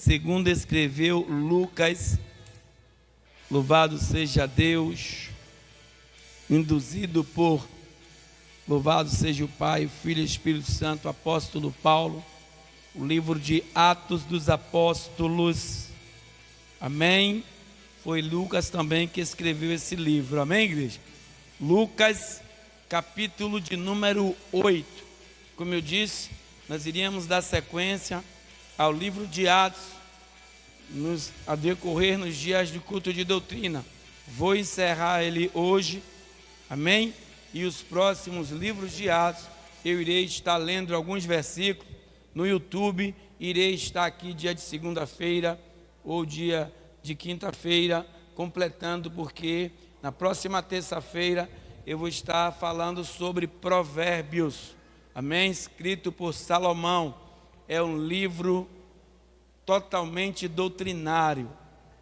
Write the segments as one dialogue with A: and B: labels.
A: segundo escreveu Lucas. Louvado seja Deus, induzido por, louvado seja o Pai, o Filho e o Espírito Santo, apóstolo Paulo, o livro de Atos dos Apóstolos, amém? Foi Lucas também que escreveu esse livro, amém, igreja? Lucas, capítulo de número 8, como eu disse, nós iríamos dar sequência ao livro de Atos, a decorrer nos dias do culto de doutrina. Vou encerrar ele hoje, amém? E os próximos livros de Atos, eu irei estar lendo alguns versículos no YouTube, irei estar aqui dia de segunda-feira ou dia de quinta-feira, completando, porque na próxima terça-feira eu vou estar falando sobre Provérbios, amém? Escrito por Salomão, é um livro totalmente doutrinário,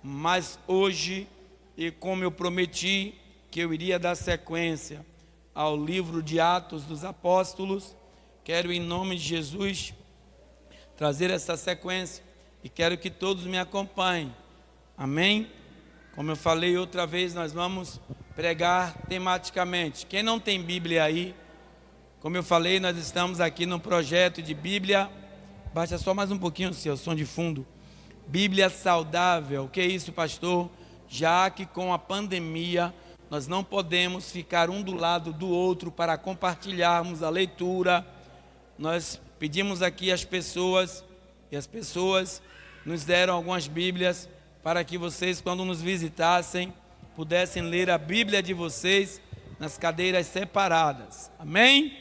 A: mas hoje, e como eu prometi que eu iria dar sequência ao livro de Atos dos Apóstolos, quero em nome de Jesus trazer essa sequência e quero que todos me acompanhem, amém? Como eu falei outra vez, nós vamos pregar tematicamente. Quem não tem Bíblia aí, como eu falei, nós estamos aqui num projeto de Bíblia. Baixa só mais um pouquinho, seu som de fundo. Bíblia saudável. O que é isso, pastor? Já que com a pandemia nós não podemos ficar um do lado do outro para compartilharmos a leitura, nós pedimos aqui às pessoas, e as pessoas nos deram algumas Bíblias para que vocês, quando nos visitassem, pudessem ler a Bíblia de vocês nas cadeiras separadas. Amém?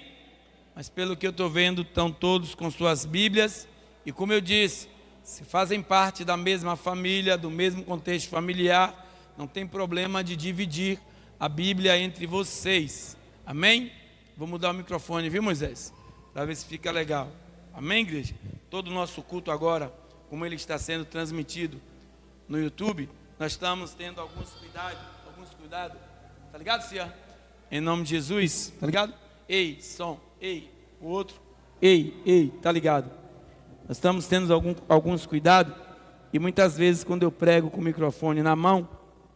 A: Mas pelo que eu estou vendo, estão todos com suas Bíblias, e como eu disse, se fazem parte da mesma família, do mesmo contexto familiar, não tem problema de dividir a Bíblia entre vocês, amém? Vou mudar o microfone, viu, Moisés? Para ver se fica legal, amém, igreja? Todo o nosso culto agora, como ele está sendo transmitido no YouTube, nós estamos tendo alguns cuidados, tá ligado, Cia? Em nome de Jesus, tá ligado? Ei, som, ei, o outro, ei, tá ligado? Nós estamos tendo alguns cuidados, e muitas vezes quando eu prego com o microfone na mão,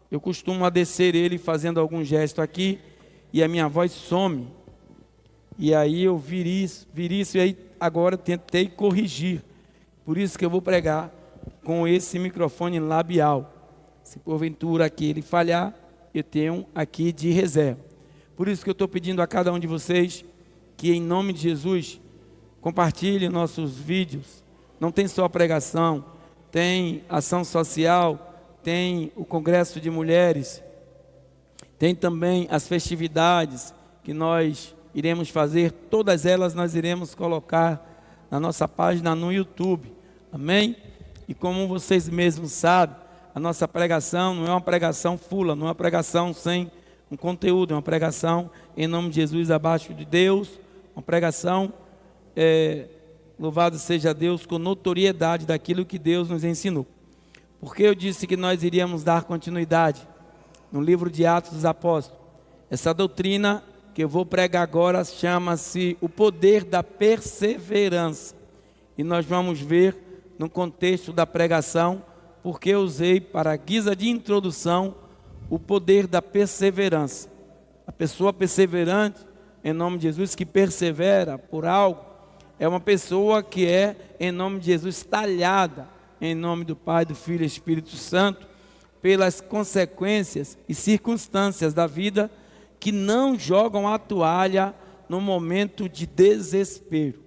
A: eu costumo descer ele fazendo algum gesto aqui, e a minha voz some, e aí eu vir isso, e aí agora tentei corrigir, por isso que eu vou pregar com esse microfone labial. Se porventura aqui ele falhar, eu tenho aqui de reserva. Por isso que eu estou pedindo a cada um de vocês que, em nome de Jesus, compartilhe nossos vídeos. Não tem só pregação, tem ação social, tem o congresso de mulheres, tem também as festividades que nós iremos fazer. Todas elas nós iremos colocar na nossa página no YouTube, amém? E como vocês mesmos sabem, a nossa pregação não é uma pregação fula, não é uma pregação sem um conteúdo, é uma pregação em nome de Jesus, abaixo de Deus, uma pregação, louvado seja Deus, com notoriedade daquilo que Deus nos ensinou. Porque eu disse que nós iríamos dar continuidade no livro de Atos dos Apóstolos. Essa doutrina que eu vou pregar agora chama-se o poder da perseverança. E nós vamos ver no contexto da pregação, porque eu usei para guisa de introdução o poder da perseverança. A pessoa perseverante, em nome de Jesus, que persevera por algo, é uma pessoa que é, em nome de Jesus, talhada, em nome do Pai, do Filho e do Espírito Santo, pelas consequências e circunstâncias da vida, que não jogam a toalha no momento de desespero.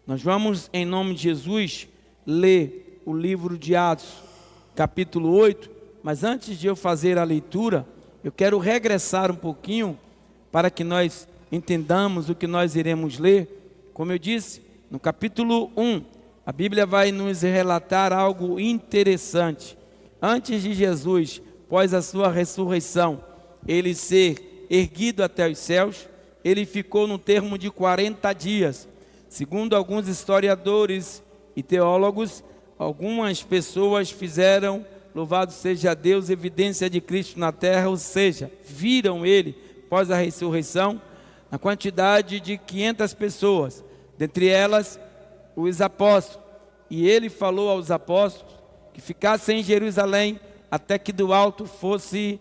A: Nós vamos, em nome de Jesus, ler o livro de Atos, capítulo 8, mas antes de eu fazer a leitura, eu quero regressar um pouquinho para que nós entendamos o que nós iremos ler. Como eu disse, no capítulo 1, a Bíblia vai nos relatar algo interessante. Antes de Jesus, após a sua ressurreição, ele ser erguido até os céus, ele ficou no termo de 40 dias. Segundo alguns historiadores e teólogos, algumas pessoas fizeram, louvado seja Deus, evidência de Cristo na terra, ou seja, viram ele após a ressurreição, na quantidade de 500 pessoas, dentre elas os apóstolos. E ele falou aos apóstolos que ficassem em Jerusalém até que do alto fossem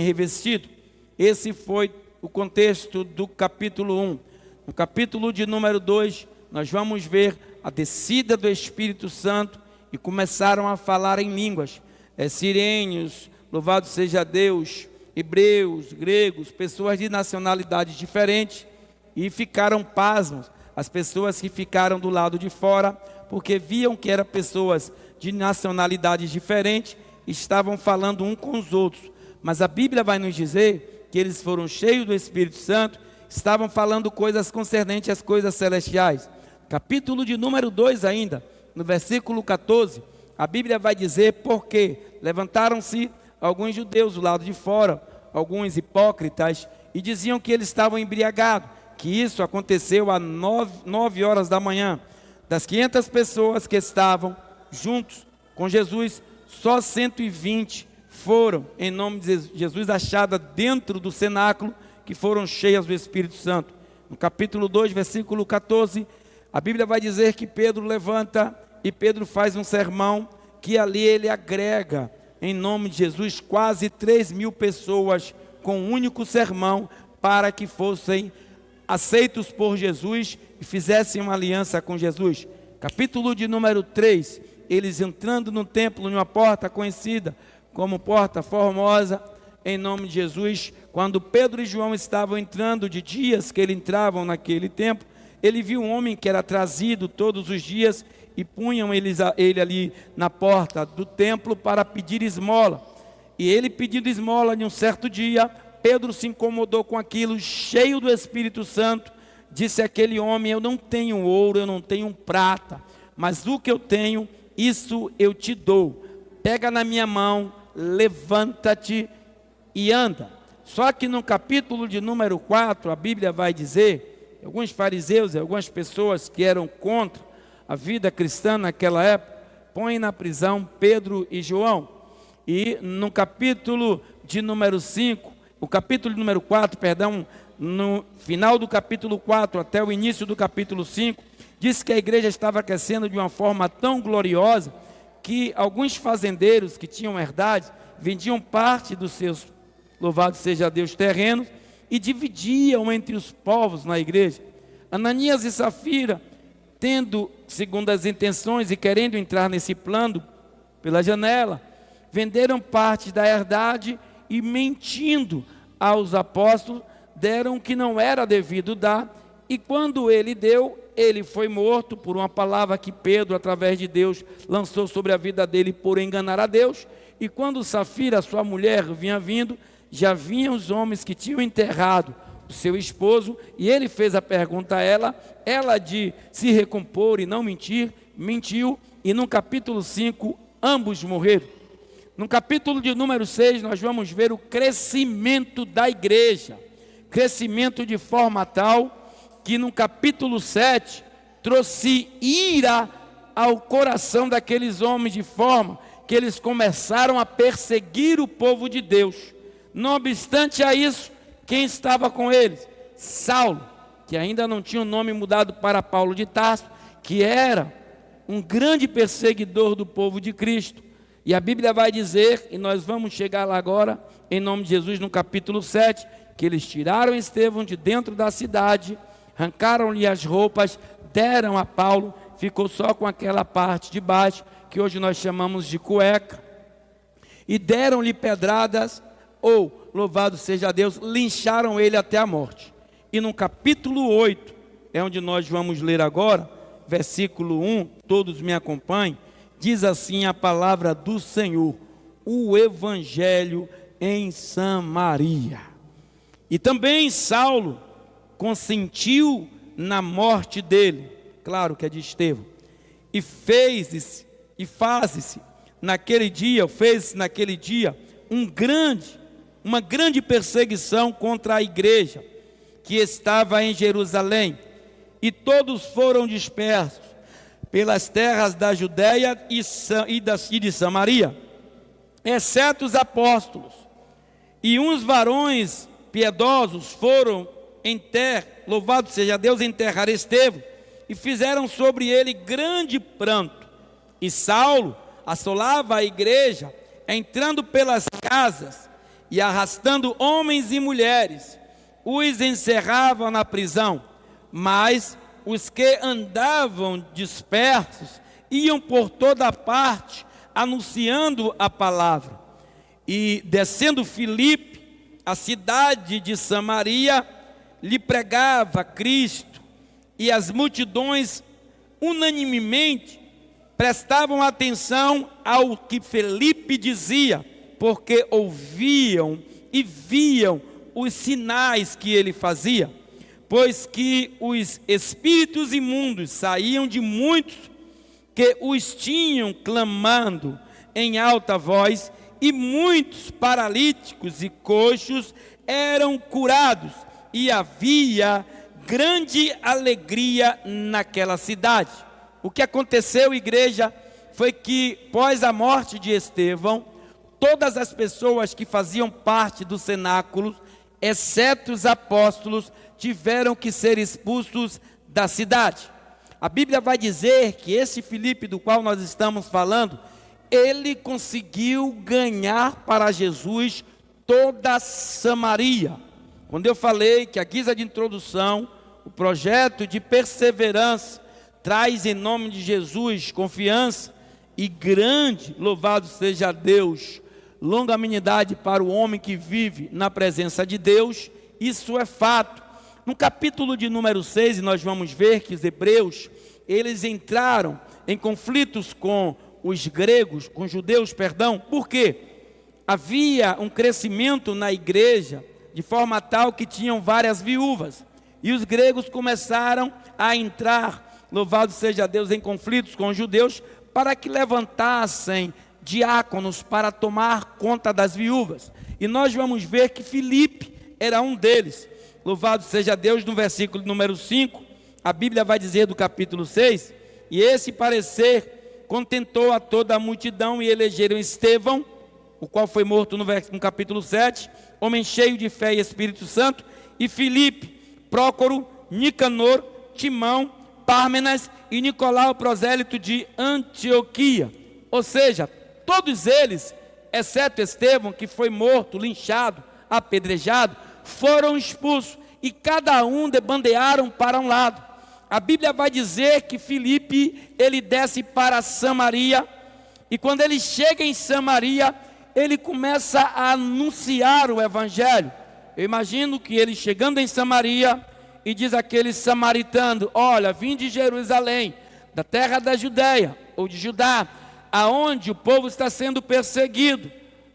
A: revestidos. Esse foi o contexto do capítulo 1. No capítulo de número 2, nós vamos ver a descida do Espírito Santo e começaram a falar em línguas. Sirênios, louvado seja Deus, hebreus, gregos, pessoas de nacionalidades diferentes, e ficaram pasmos as pessoas que ficaram do lado de fora, porque viam que eram pessoas de nacionalidades diferentes, estavam falando um com os outros. Mas a Bíblia vai nos dizer que eles foram cheios do Espírito Santo, estavam falando coisas concernentes às coisas celestiais. Capítulo de número 2 ainda, no versículo 14, a Bíblia vai dizer: porque levantaram-se alguns judeus do lado de fora, alguns hipócritas, e diziam que eles estavam embriagados, que isso aconteceu às 9 horas da manhã. Das 500 pessoas que estavam juntos com Jesus, só 120 foram, em nome de Jesus, achadas dentro do cenáculo, que foram cheias do Espírito Santo. No capítulo 2, versículo 14, a Bíblia vai dizer que Pedro levanta e Pedro faz um sermão, que ali ele agrega, em nome de Jesus, quase 3.000 pessoas com um único sermão, para que fossem aceitos por Jesus e fizessem uma aliança com Jesus. Capítulo de número 3, eles entrando no templo, numa porta conhecida como Porta Formosa, em nome de Jesus. Quando Pedro e João estavam entrando, de dias que eles entravam naquele templo, ele viu um homem que era trazido todos os dias e punham ele ali na porta do templo para pedir esmola. E ele pedindo esmola em um certo dia, Pedro se incomodou com aquilo, cheio do Espírito Santo, disse àquele homem: eu não tenho ouro, eu não tenho prata, mas o que eu tenho, isso eu te dou. Pega na minha mão, levanta-te e anda. Só que no capítulo de número 4, a Bíblia vai dizer, alguns fariseus e algumas pessoas que eram contra a vida cristã naquela época, põem na prisão Pedro e João. E no capítulo de número 5, o capítulo de número 4, perdão, no final do capítulo 4 até o início do capítulo 5, diz que a igreja estava crescendo de uma forma tão gloriosa, que alguns fazendeiros que tinham herdade, vendiam parte dos seus, louvado seja Deus, terrenos, e dividiam entre os povos na igreja. Ananias e Safira, tendo, segundo as intenções e querendo entrar nesse plano pela janela, venderam parte da herdade e, mentindo aos apóstolos, deram o que não era devido dar, e quando ele deu, ele foi morto por uma palavra que Pedro, através de Deus, lançou sobre a vida dele por enganar a Deus. E quando Safira, sua mulher, vinha vindo, já vinham os homens que tinham enterrado o seu esposo, e ele fez a pergunta a ela de se recompor e não mentir, mentiu, e no capítulo 5, ambos morreram. No capítulo de número 6, nós vamos ver o crescimento da igreja, crescimento de forma tal, que no capítulo 7, trouxe ira ao coração daqueles homens, de forma que eles começaram a perseguir o povo de Deus. Não obstante a isso, quem estava com eles? Saulo, que ainda não tinha o nome mudado para Paulo de Tarso, que era um grande perseguidor do povo de Cristo. E a Bíblia vai dizer, e nós vamos chegar lá agora, em nome de Jesus, no capítulo 7, que eles tiraram Estevão de dentro da cidade, arrancaram-lhe as roupas, deram a Paulo, ficou só com aquela parte de baixo, que hoje nós chamamos de cueca, e deram-lhe pedradas, ou, louvado seja Deus, lincharam ele até a morte. E no capítulo 8, é onde nós vamos ler agora, versículo 1, todos me acompanhem, diz assim a palavra do Senhor: o evangelho em Samaria. E também Saulo consentiu na morte dele, claro que é de Estevão, e fez-se naquele dia uma grande perseguição contra a igreja que estava em Jerusalém, e todos foram dispersos pelas terras da Judéia e de Samaria, exceto os apóstolos. E uns varões piedosos foram louvado seja Deus, enterrar Estevão, e fizeram sobre ele grande pranto. E Saulo, assolava a igreja, entrando pelas casas e arrastando homens e mulheres, os encerravam na prisão. Mas os que andavam dispersos iam por toda parte, anunciando a palavra. E descendo Filipe, a cidade de Samaria, lhe pregava Cristo, e as multidões unanimemente prestavam atenção ao que Filipe dizia, porque ouviam e viam os sinais que ele fazia, pois que os espíritos imundos saíam de muitos que os tinham clamando em alta voz, e muitos paralíticos e coxos eram curados, e havia grande alegria naquela cidade. O que aconteceu, igreja, foi que, após a morte de Estevão, todas as pessoas que faziam parte do cenáculo, exceto os apóstolos, tiveram que ser expulsos da cidade. A Bíblia vai dizer que esse Filipe do qual nós estamos falando, ele conseguiu ganhar para Jesus toda a Samaria. Quando eu falei que a guisa de introdução, o projeto de perseverança traz em nome de Jesus confiança e grande, louvado seja Deus, longanimidade para o homem que vive na presença de Deus, isso é fato. No capítulo de número 6, nós vamos ver que os hebreus, eles entraram em conflitos com os gregos, com os judeus, perdão, por quê? Havia um crescimento na igreja, de forma tal que tinham várias viúvas, e os gregos começaram a entrar, louvado seja Deus, em conflitos com os judeus, para que levantassem diáconos para tomar conta das viúvas, e nós vamos ver que Filipe era um deles, louvado seja Deus. No versículo número 5, a Bíblia vai dizer do capítulo 6, e esse parecer contentou a toda a multidão, e elegeram Estevão, o qual foi morto no capítulo 7, homem cheio de fé e Espírito Santo, e Filipe, Prócoro, Nicanor, Timão, Pármenas e Nicolau, prosélito de Antioquia. Ou seja, todos eles, exceto Estevão, que foi morto, linchado, apedrejado, foram expulsos, e cada um debandearam para um lado. A Bíblia vai dizer que Filipe, ele desce para Samaria, e quando ele chega em Samaria, ele começa a anunciar o evangelho. Eu imagino que ele chegando em Samaria, e diz aquele samaritano: olha, vim de Jerusalém, da terra da Judéia, ou de Judá, aonde o povo está sendo perseguido.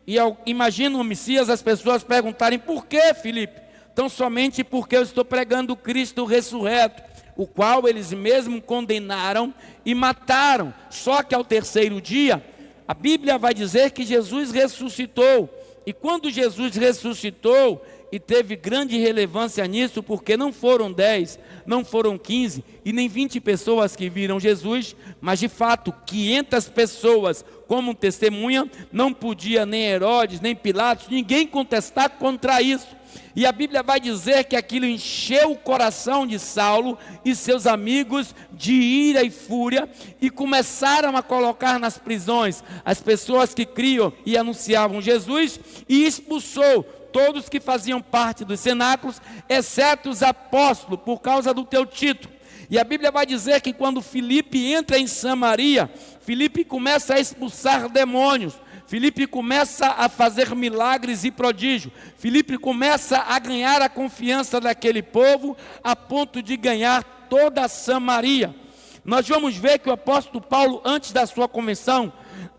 A: E eu imagino o Messias, as pessoas perguntarem: por que, Filipe? Tão somente porque eu estou pregando Cristo ressurreto, o qual eles mesmos condenaram e mataram. Só que ao terceiro dia, a Bíblia vai dizer que Jesus ressuscitou. E quando Jesus ressuscitou, e teve grande relevância nisso, porque não foram 10, não foram 15 e nem 20 pessoas que viram Jesus, mas de fato 500 pessoas como testemunha. Não podia nem Herodes, nem Pilatos, ninguém contestar contra isso. E a Bíblia vai dizer que aquilo encheu o coração de Saulo e seus amigos de ira e fúria, e começaram a colocar nas prisões as pessoas que criam e anunciavam Jesus, e expulsou todos que faziam parte dos cenáculos, exceto os apóstolos, por causa do teu título. E a Bíblia vai dizer que quando Filipe entra em Samaria, Filipe começa a expulsar demônios, Filipe começa a fazer milagres e prodígios, Filipe começa a ganhar a confiança daquele povo, a ponto de ganhar toda a Samaria. Nós vamos ver que o apóstolo Paulo, antes da sua convenção,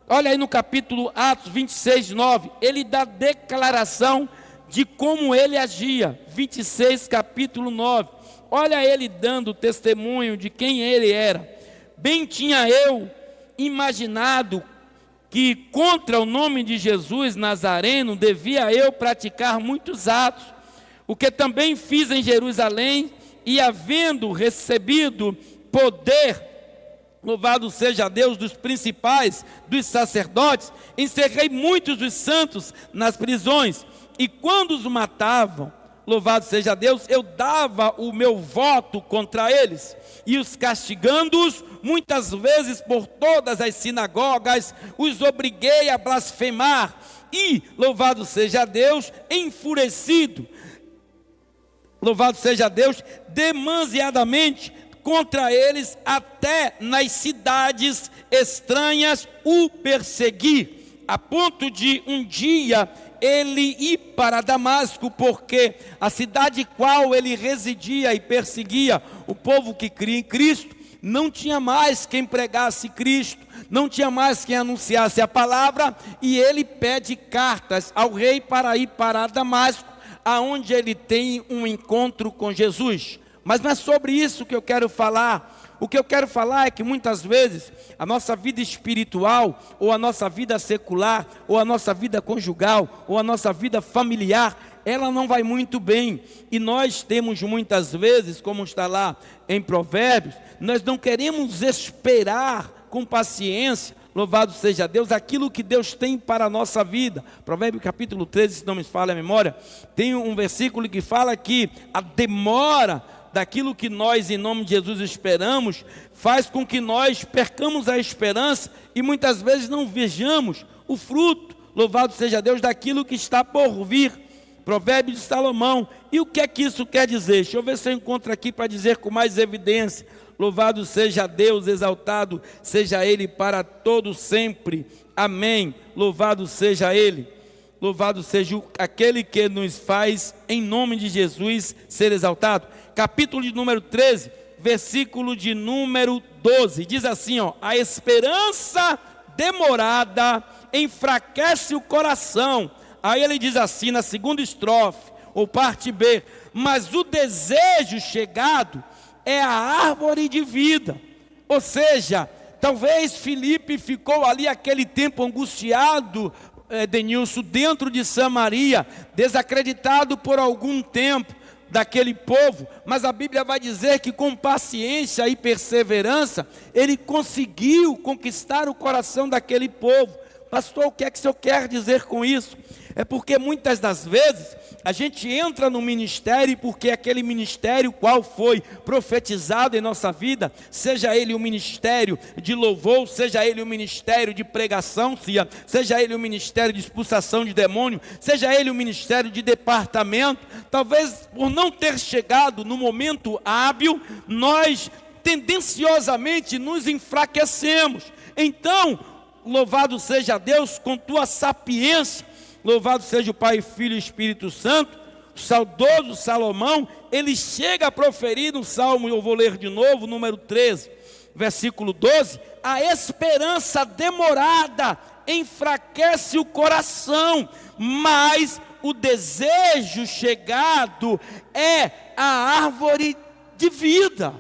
A: olha aí no capítulo Atos 26, 9, ele dá declaração de como ele agia. 26, capítulo 9, olha ele dando testemunho de quem ele era. Bem tinha eu imaginado que contra o nome de Jesus Nazareno devia eu praticar muitos atos, o que também fiz em Jerusalém, e havendo recebido poder, louvado seja Deus, dos principais, dos sacerdotes, encerrei muitos dos santos nas prisões, e quando os matavam, louvado seja Deus, eu dava o meu voto contra eles, e os castigando-os, muitas vezes por todas as sinagogas, os obriguei a blasfemar, e, louvado seja Deus, enfurecido, louvado seja Deus, demasiadamente contra eles, até nas cidades estranhas o persegui, a ponto de um dia ele ir para Damasco, porque a cidade qual ele residia e perseguia o povo que cria em Cristo, não tinha mais quem pregasse Cristo, não tinha mais quem anunciasse a palavra, e ele pede cartas ao rei para ir para Damasco, aonde ele tem um encontro com Jesus. Mas não é sobre isso que eu quero falar. O que eu quero falar é que muitas vezes a nossa vida espiritual, ou a nossa vida secular, ou a nossa vida conjugal, ou a nossa vida familiar, ela não vai muito bem. E nós temos muitas vezes, como está lá em Provérbios, nós não queremos esperar com paciência, louvado seja Deus, aquilo que Deus tem para a nossa vida. Provérbios capítulo 13, se não me falha a memória, tem um versículo que fala que a demora daquilo que nós, em nome de Jesus, esperamos, faz com que nós percamos a esperança e muitas vezes não vejamos o fruto, louvado seja Deus, daquilo que está por vir. Provérbios de Salomão. E o que é que isso quer dizer? Deixa eu ver se eu encontro aqui para dizer com mais evidência. Louvado seja Deus, exaltado seja Ele para todo sempre. Amém. Louvado seja Ele. Louvado seja aquele que nos faz, em nome de Jesus, ser exaltado. Capítulo de número 13, versículo de número 12. Diz assim, ó: a esperança demorada enfraquece o coração. Aí ele diz assim, na segunda estrofe, ou parte B: mas o desejo chegado é a árvore de vida. Ou seja, talvez Filipe ficou ali aquele tempo angustiado, Denilson, dentro de Samaria, desacreditado por algum tempo daquele povo, mas a Bíblia vai dizer que com paciência e perseverança, ele conseguiu conquistar o coração daquele povo. Pastor, o que é que o senhor quer dizer com isso? É porque muitas das vezes a gente entra no ministério porque aquele ministério qual foi profetizado em nossa vida, seja ele o ministério de louvor, seja ele o ministério de pregação, seja ele o ministério de expulsação de demônio, seja ele o ministério de departamento, talvez por não ter chegado no momento hábil, nós tendenciosamente nos enfraquecemos. Então, louvado seja Deus, com tua sapiência, louvado seja o Pai, Filho e Espírito Santo, o saudoso Salomão, ele chega a proferir no Salmo, eu vou ler de novo, número 13, versículo 12, a esperança demorada enfraquece o coração, mas o desejo chegado é a árvore de vida.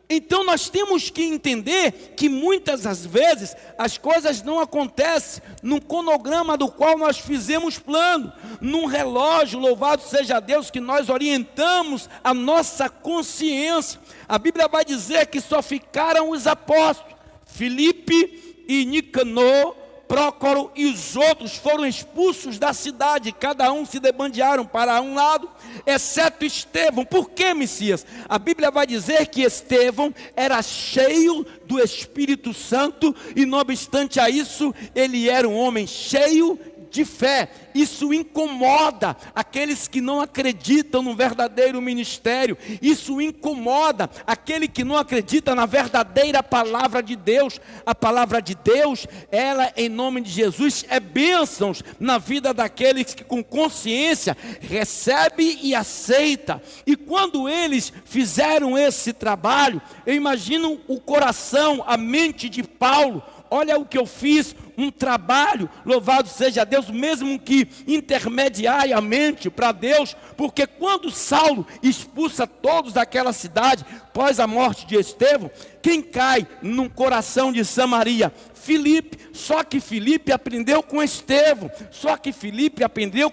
A: Então nós temos que entender que muitas das vezes as coisas não acontecem num cronograma do qual nós fizemos plano, num relógio, louvado seja Deus, que nós orientamos a nossa consciência. A Bíblia vai dizer que só ficaram os apóstolos, Filipe e Nicanor, Prócoro e os outros foram expulsos da cidade, cada um se debandearam para um lado, exceto Estevão. Por que, Messias? A Bíblia vai dizer que Estevão era cheio do Espírito Santo e, não obstante a isso, ele era um homem cheio de fé. Isso incomoda aqueles que não acreditam no verdadeiro ministério. Isso incomoda aquele que não acredita na verdadeira palavra de Deus. A palavra de Deus, ela em nome de Jesus é bênçãos na vida daqueles que com consciência recebe e aceita. E quando eles fizeram esse trabalho, eu imagino o coração, a mente de Paulo. Olha o que eu fiz, um trabalho, louvado seja Deus, mesmo que intermediariamente para Deus, porque quando Saulo expulsa todos daquela cidade, após a morte de Estevão, quem cai no coração de Samaria? Filipe. Só que Filipe aprendeu com Estevão, só que Filipe aprendeu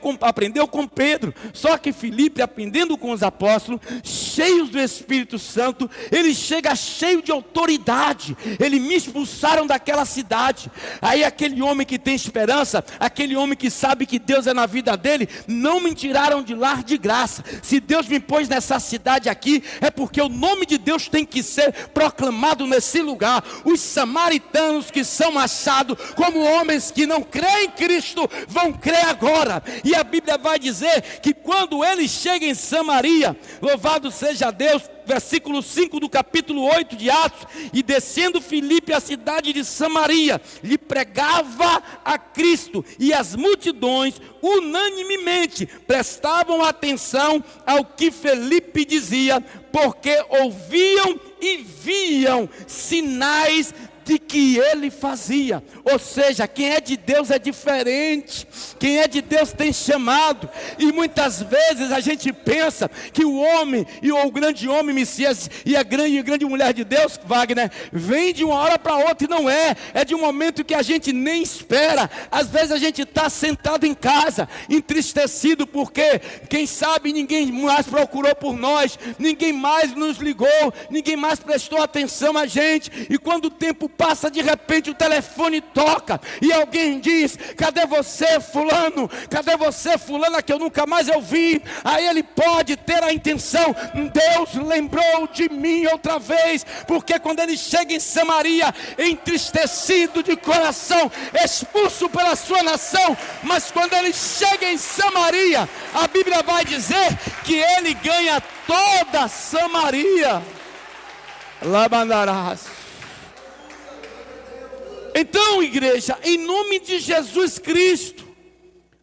A: com Pedro, só que Filipe aprendendo com os apóstolos, cheios do Espírito Santo, ele chega cheio de autoridade. Ele me expulsaram daquela cidade. Aí aquele homem que tem esperança, aquele homem que sabe que Deus é na vida dele, não me tiraram de lá de graça. Se Deus me pôs nessa cidade aqui, é porque o nome de Deus tem que ser proclamado nesse lugar. Os samaritanos que são achados como homens que não creem em Cristo, vão crer agora. E a Bíblia vai dizer que quando ele chega em Samaria, louvado seja Deus, versículo 5 do capítulo 8 de Atos, e descendo Filipe à cidade de Samaria, lhe pregava a Cristo, e as multidões unanimemente prestavam atenção ao que Filipe dizia, porque ouviam e viam sinais de que ele fazia. Ou seja, quem é de Deus é diferente, quem é de Deus tem chamado. E muitas vezes a gente pensa que o homem, e o grande homem Messias, e a grande mulher de Deus, Wagner, vem de uma hora para outra, e não é de um momento que a gente nem espera. Às vezes a gente está sentado em casa, entristecido, porque quem sabe ninguém mais procurou por nós, ninguém mais nos ligou, ninguém mais prestou atenção a gente, e quando o tempo passa, de repente o telefone toca, e alguém diz: cadê você fulano? Cadê você fulana que eu nunca mais ouvi? Aí ele pode ter a intenção: Deus lembrou de mim outra vez, porque quando ele chega em Samaria, entristecido de coração, expulso pela sua nação, mas quando ele chega em Samaria, a Bíblia vai dizer que ele ganha toda Samaria. Labandarás. Então, igreja, em nome de Jesus Cristo,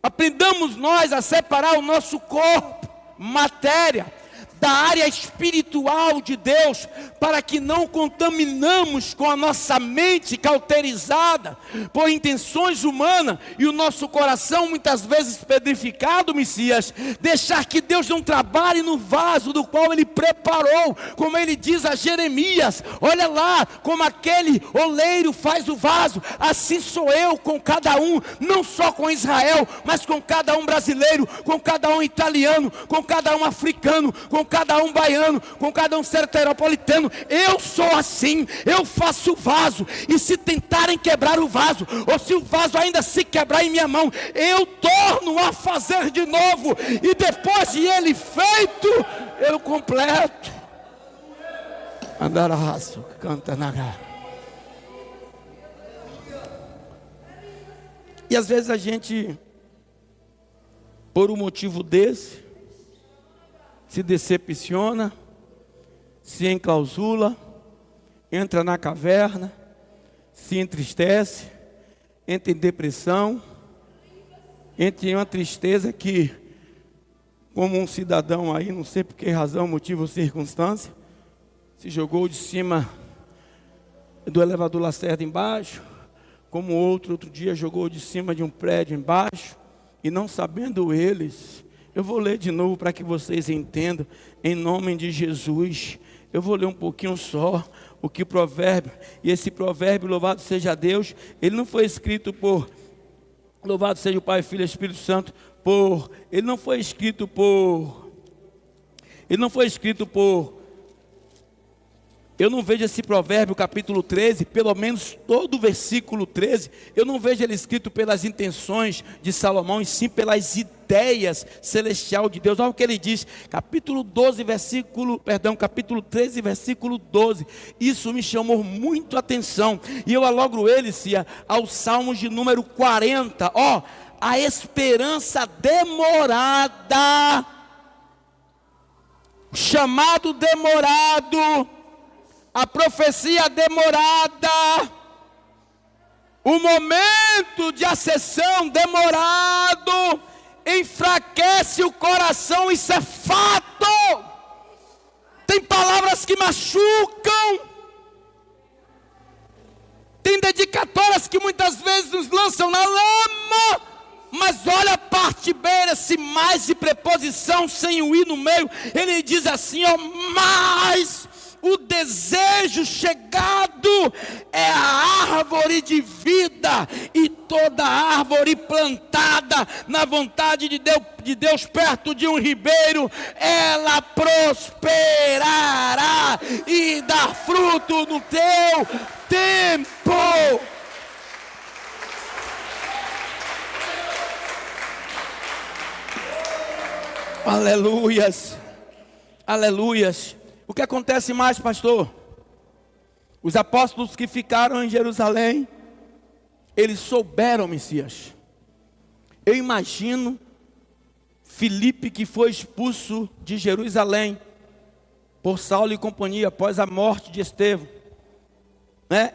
A: aprendamos nós a separar o nosso corpo, matéria, da área espiritual de Deus, para que não contaminamos com a nossa mente cauterizada por intenções humanas, e o nosso coração muitas vezes pedrificado, Messias, deixar que Deus não trabalhe no vaso do qual Ele preparou, como Ele diz a Jeremias: olha lá, como aquele oleiro faz o vaso, assim sou eu com cada um, não só com Israel, mas com cada um brasileiro, com cada um italiano, com cada um africano, com cada um baiano, com cada um soteropolitano. Eu sou assim, eu faço o vaso, e se tentarem quebrar o vaso, ou se o vaso ainda se quebrar em minha mão, eu torno a fazer de novo, e depois de ele feito, eu completo. Andaraço, canta na. E às vezes a gente, por um motivo desse, se decepciona, se enclausula, entra na caverna, se entristece, entra em depressão, entra em uma tristeza que, como um cidadão aí, não sei por que razão, motivo ou circunstância, se jogou de cima do elevador Lacerda embaixo, como outro dia jogou de cima de um prédio embaixo, e não sabendo eles. Eu vou ler de novo para que vocês entendam, em nome de Jesus. Eu vou ler um pouquinho só o que provérbio, e esse provérbio, louvado seja Deus, ele não foi escrito por, louvado seja o Pai, Filho e Espírito Santo, ele não foi escrito por, eu não vejo esse provérbio capítulo 13, pelo menos todo o versículo 13, eu não vejo ele escrito pelas intenções de Salomão, e sim pelas ideias celestial de Deus. Olha o que ele diz, capítulo 13, versículo 12, isso me chamou muito a atenção, e eu alogro ele, ao Salmos de número 40, a esperança demorada, chamado demorado, a profecia demorada, o momento de acessão demorado, enfraquece o coração, isso é fato. Tem palavras que machucam, tem dedicatórias que muitas vezes nos lançam na lama, mas olha a parte B, esse mais de preposição sem o i no meio, ele diz assim, mas o desejo chegado é a árvore de vida, e toda árvore plantada na vontade de Deus perto de um ribeiro, ela prosperará e dá fruto no teu tempo. Aleluias, aleluias. O que acontece mais, pastor? Os apóstolos que ficaram em Jerusalém, eles souberam o Messias. Eu imagino Filipe, que foi expulso de Jerusalém por Saulo e companhia após a morte de Estevão.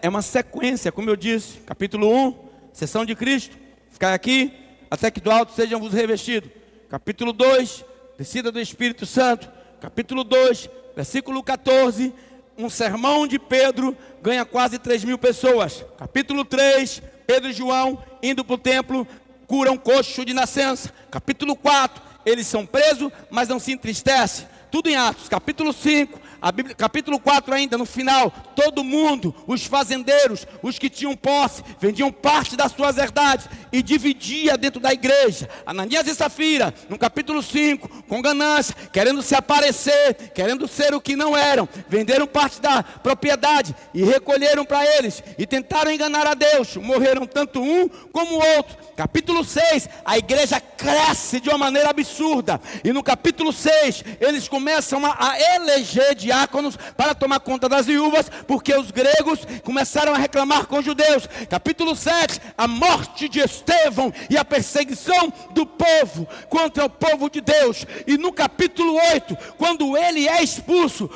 A: É uma sequência, como eu disse, capítulo 1, sessão de Cristo, ficar aqui até que do alto sejam vos revestidos. Capítulo 2, descida do Espírito Santo. Capítulo 2, versículo 14, um sermão de Pedro, ganha quase 3.000 pessoas. Capítulo 3, Pedro e João indo para o templo, curam coxo de nascença. Capítulo 4, eles são presos, mas não se entristecem. Tudo em Atos. Capítulo 5, a Bíblia, capítulo 4 ainda, no final, todo mundo, os fazendeiros, os que tinham posse, vendiam parte das suas herdades e dividia dentro da igreja. Ananias e Safira, no capítulo 5, com ganância, querendo se aparecer, querendo ser o que não eram, venderam parte da propriedade e recolheram para eles, e tentaram enganar a Deus, morreram tanto um como o outro. Capítulo 6, a igreja cresce de uma maneira absurda, e no capítulo 6, eles começam a eleger diáconos para tomar conta das viúvas, porque os gregos começaram a reclamar com os judeus. Capítulo 7, a morte de Estevão e a perseguição do povo contra o povo de Deus. E no capítulo 8, quando ele é expulso,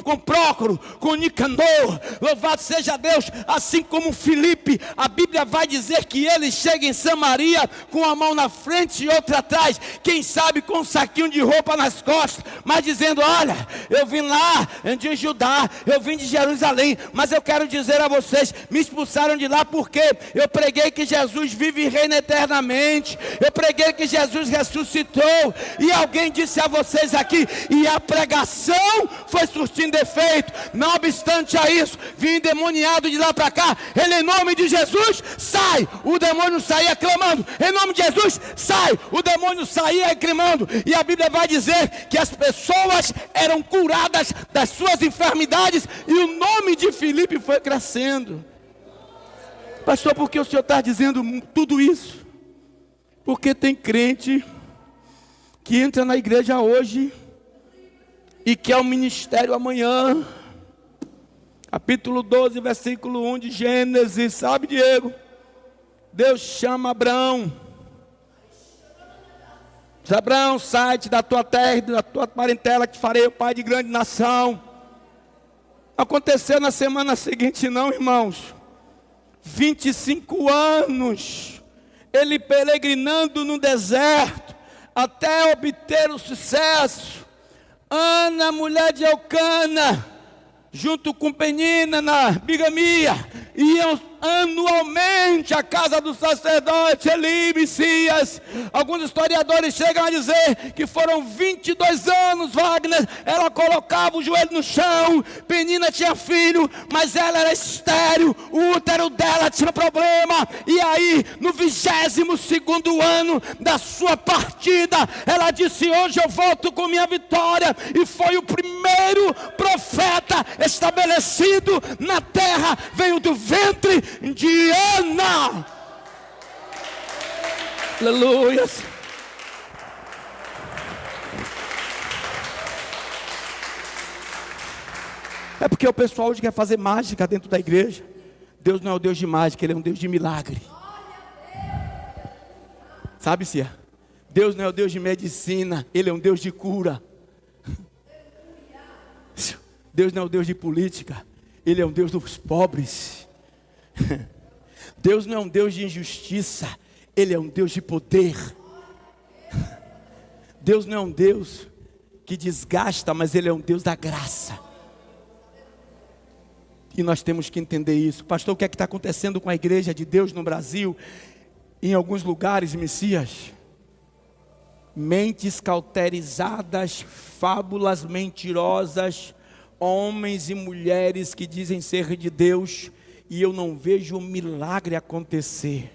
A: com Prócoro, com Nicanor, louvado seja Deus, assim como Filipe, a Bíblia vai dizer que ele chega em Samaria com a mão na frente e outra atrás, quem sabe com um saquinho de roupa nas costas, mas dizendo: olha, eu vim lá de Judá, eu vim de Jerusalém, mas eu quero dizer a vocês, me expulsaram de lá porque eu preguei que Jesus vive e reina eternamente, eu preguei que Jesus ressuscitou, e alguém disse a vocês aqui, e a pregação foi surtindo efeito. Não obstante a isso, vim endemoniado de lá para cá, ele em nome de Jesus, sai, o demônio saía clamando, em nome de Jesus, sai, o demônio saía clamando, e a Bíblia vai dizer que as pessoas eram curadas das suas enfermidades, e o nome de Filipe foi crescendo. Pastor, por que o senhor está dizendo tudo isso? Porque tem crente que entra na igreja hoje e quer o ministério amanhã. Capítulo 12, versículo 1 de Gênesis, sabe, Diego? Deus chama Abraão. Diz: Abraão, sai-te da tua terra e da tua parentela, que te farei o pai de grande nação. Aconteceu na semana seguinte não, irmãos. 25 anos, ele peregrinando no deserto, até obter o sucesso. Ana, mulher de Elcana, junto com Penina na bigamia, iam anualmente à casa do sacerdote Eli, Messias. Alguns historiadores chegam a dizer que foram 22 anos, Wagner. Ela colocava o joelho no chão. Penina tinha filho, mas ela era estéril, o útero dela tinha problema. E aí, no 22º ano da sua partida, ela disse: hoje eu volto com minha vitória. E foi o primeiro profeta estabelecido na terra, veio do ventre de Ana. Aleluia. É porque o pessoal hoje quer fazer mágica dentro da igreja. Deus não é o Deus de mágica, Ele é um Deus de milagre. Sabe, Cia? Deus não é o Deus de medicina, Ele é um Deus de cura. Deus não é o Deus de política, Ele é um Deus dos pobres. Deus não é um Deus de injustiça, Ele é um Deus de poder. Deus não é um Deus que desgasta, mas Ele é um Deus da graça. E nós temos que entender isso. Pastor, o que é que está acontecendo com a igreja de Deus no Brasil? Em alguns lugares, Messias, mentes cauterizadas, fábulas mentirosas, homens e mulheres que dizem ser de Deus, e eu não vejo o milagre acontecer.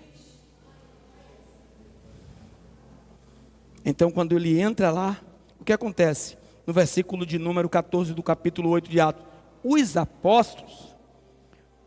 A: Então, quando ele entra lá, o que acontece? No versículo de número 14 do capítulo 8 de Atos: os apóstolos,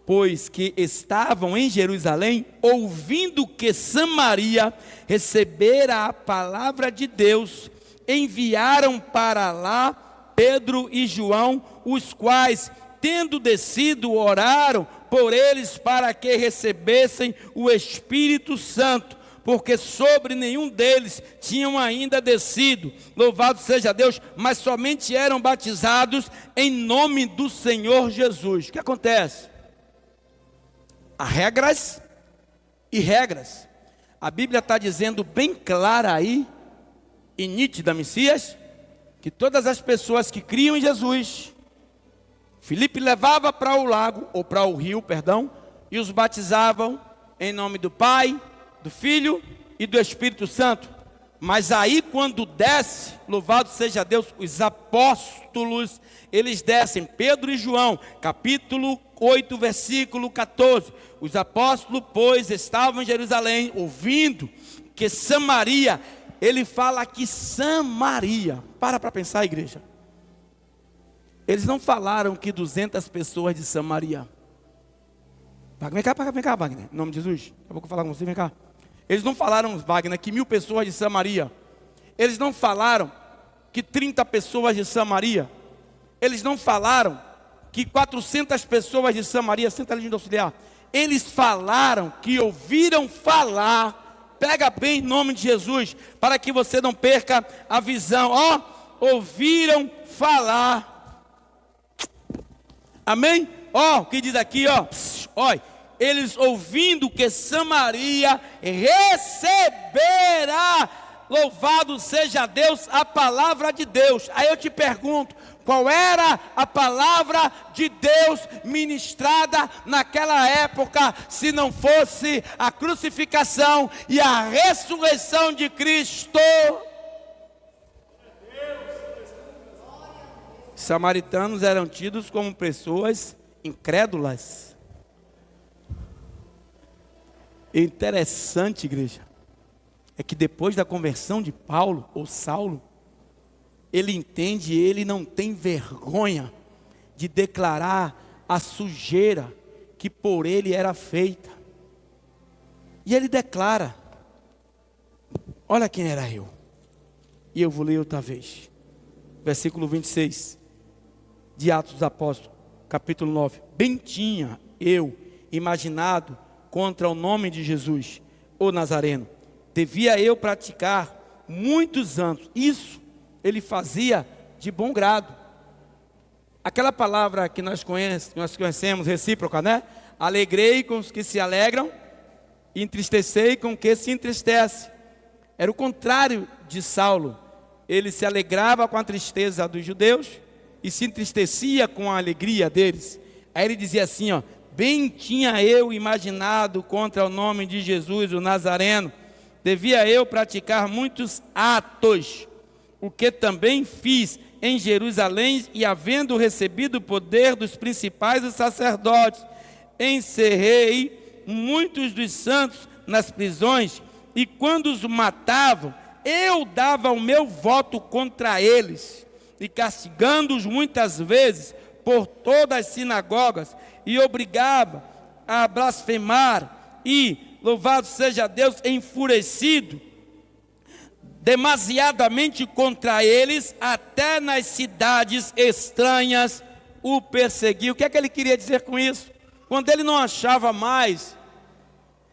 A: pois que estavam em Jerusalém, ouvindo que Samaria recebera a palavra de Deus, enviaram para lá Pedro e João, os quais, tendo descido, oraram por eles para que recebessem o Espírito Santo, porque sobre nenhum deles tinham ainda descido, louvado seja Deus, mas somente eram batizados em nome do Senhor Jesus. O que acontece? Há regras e regras. A Bíblia está dizendo bem clara aí, e nítida, Messias, que todas as pessoas que criam em Jesus, Filipe levava para o lago, ou para o rio, perdão, e os batizavam em nome do Pai, do Filho e do Espírito Santo. Mas aí quando desce, louvado seja Deus, os apóstolos, eles descem, Pedro e João, capítulo 8, versículo 14. Os apóstolos, pois, estavam em Jerusalém, ouvindo que Samaria, ele fala aqui Samaria. Para pensar, igreja. Eles não falaram que 200 pessoas de Samaria. Vem cá, Wagner, em nome de Jesus. Daqui a pouco eu vou falar com você, vem cá. Eles não falaram, Wagner, que 1000 pessoas de Samaria. Eles não falaram que 30 pessoas de Samaria. Eles não falaram que 400 pessoas de Samaria. Senta ali junto auxiliar. Eles falaram que ouviram falar. Pega bem em nome de Jesus, para que você não perca a visão. Ouviram falar. Amém? O que diz aqui, olha. Eles ouvindo que Samaria receberá, louvado seja Deus, a palavra de Deus. Aí eu te pergunto, qual era a palavra de Deus ministrada naquela época, se não fosse a crucificação e a ressurreição de Cristo? Os samaritanos eram tidos como pessoas incrédulas. Interessante, igreja, é que depois da conversão de Paulo, ou Saulo, ele entende, ele não tem vergonha de declarar a sujeira que por ele era feita. E ele declara, olha quem era eu. E eu vou ler outra vez, versículo 26, de Atos dos Apóstolos, capítulo 9. Bem tinha eu imaginado contra o nome de Jesus, o Nazareno, devia eu praticar muitos anos. Isso ele fazia de bom grado. Aquela palavra que nós conhecemos, recíproca, né? Alegrei com os que se alegram, entristecei com os que se entristecem. Era o contrário de Saulo. Ele se alegrava com a tristeza dos judeus e se entristecia com a alegria deles. Aí ele dizia assim, bem tinha eu imaginado contra o nome de Jesus, o Nazareno, devia eu praticar muitos atos, o que também fiz em Jerusalém, e havendo recebido o poder dos principais dos sacerdotes, encerrei muitos dos santos nas prisões, e quando os matavam, eu dava o meu voto contra eles, e castigando-os muitas vezes por todas as sinagogas, e obrigava a blasfemar, e, louvado seja Deus, enfurecido, demasiadamente contra eles, até nas cidades estranhas o perseguiu. O que é que ele queria dizer com isso? Quando ele não achava mais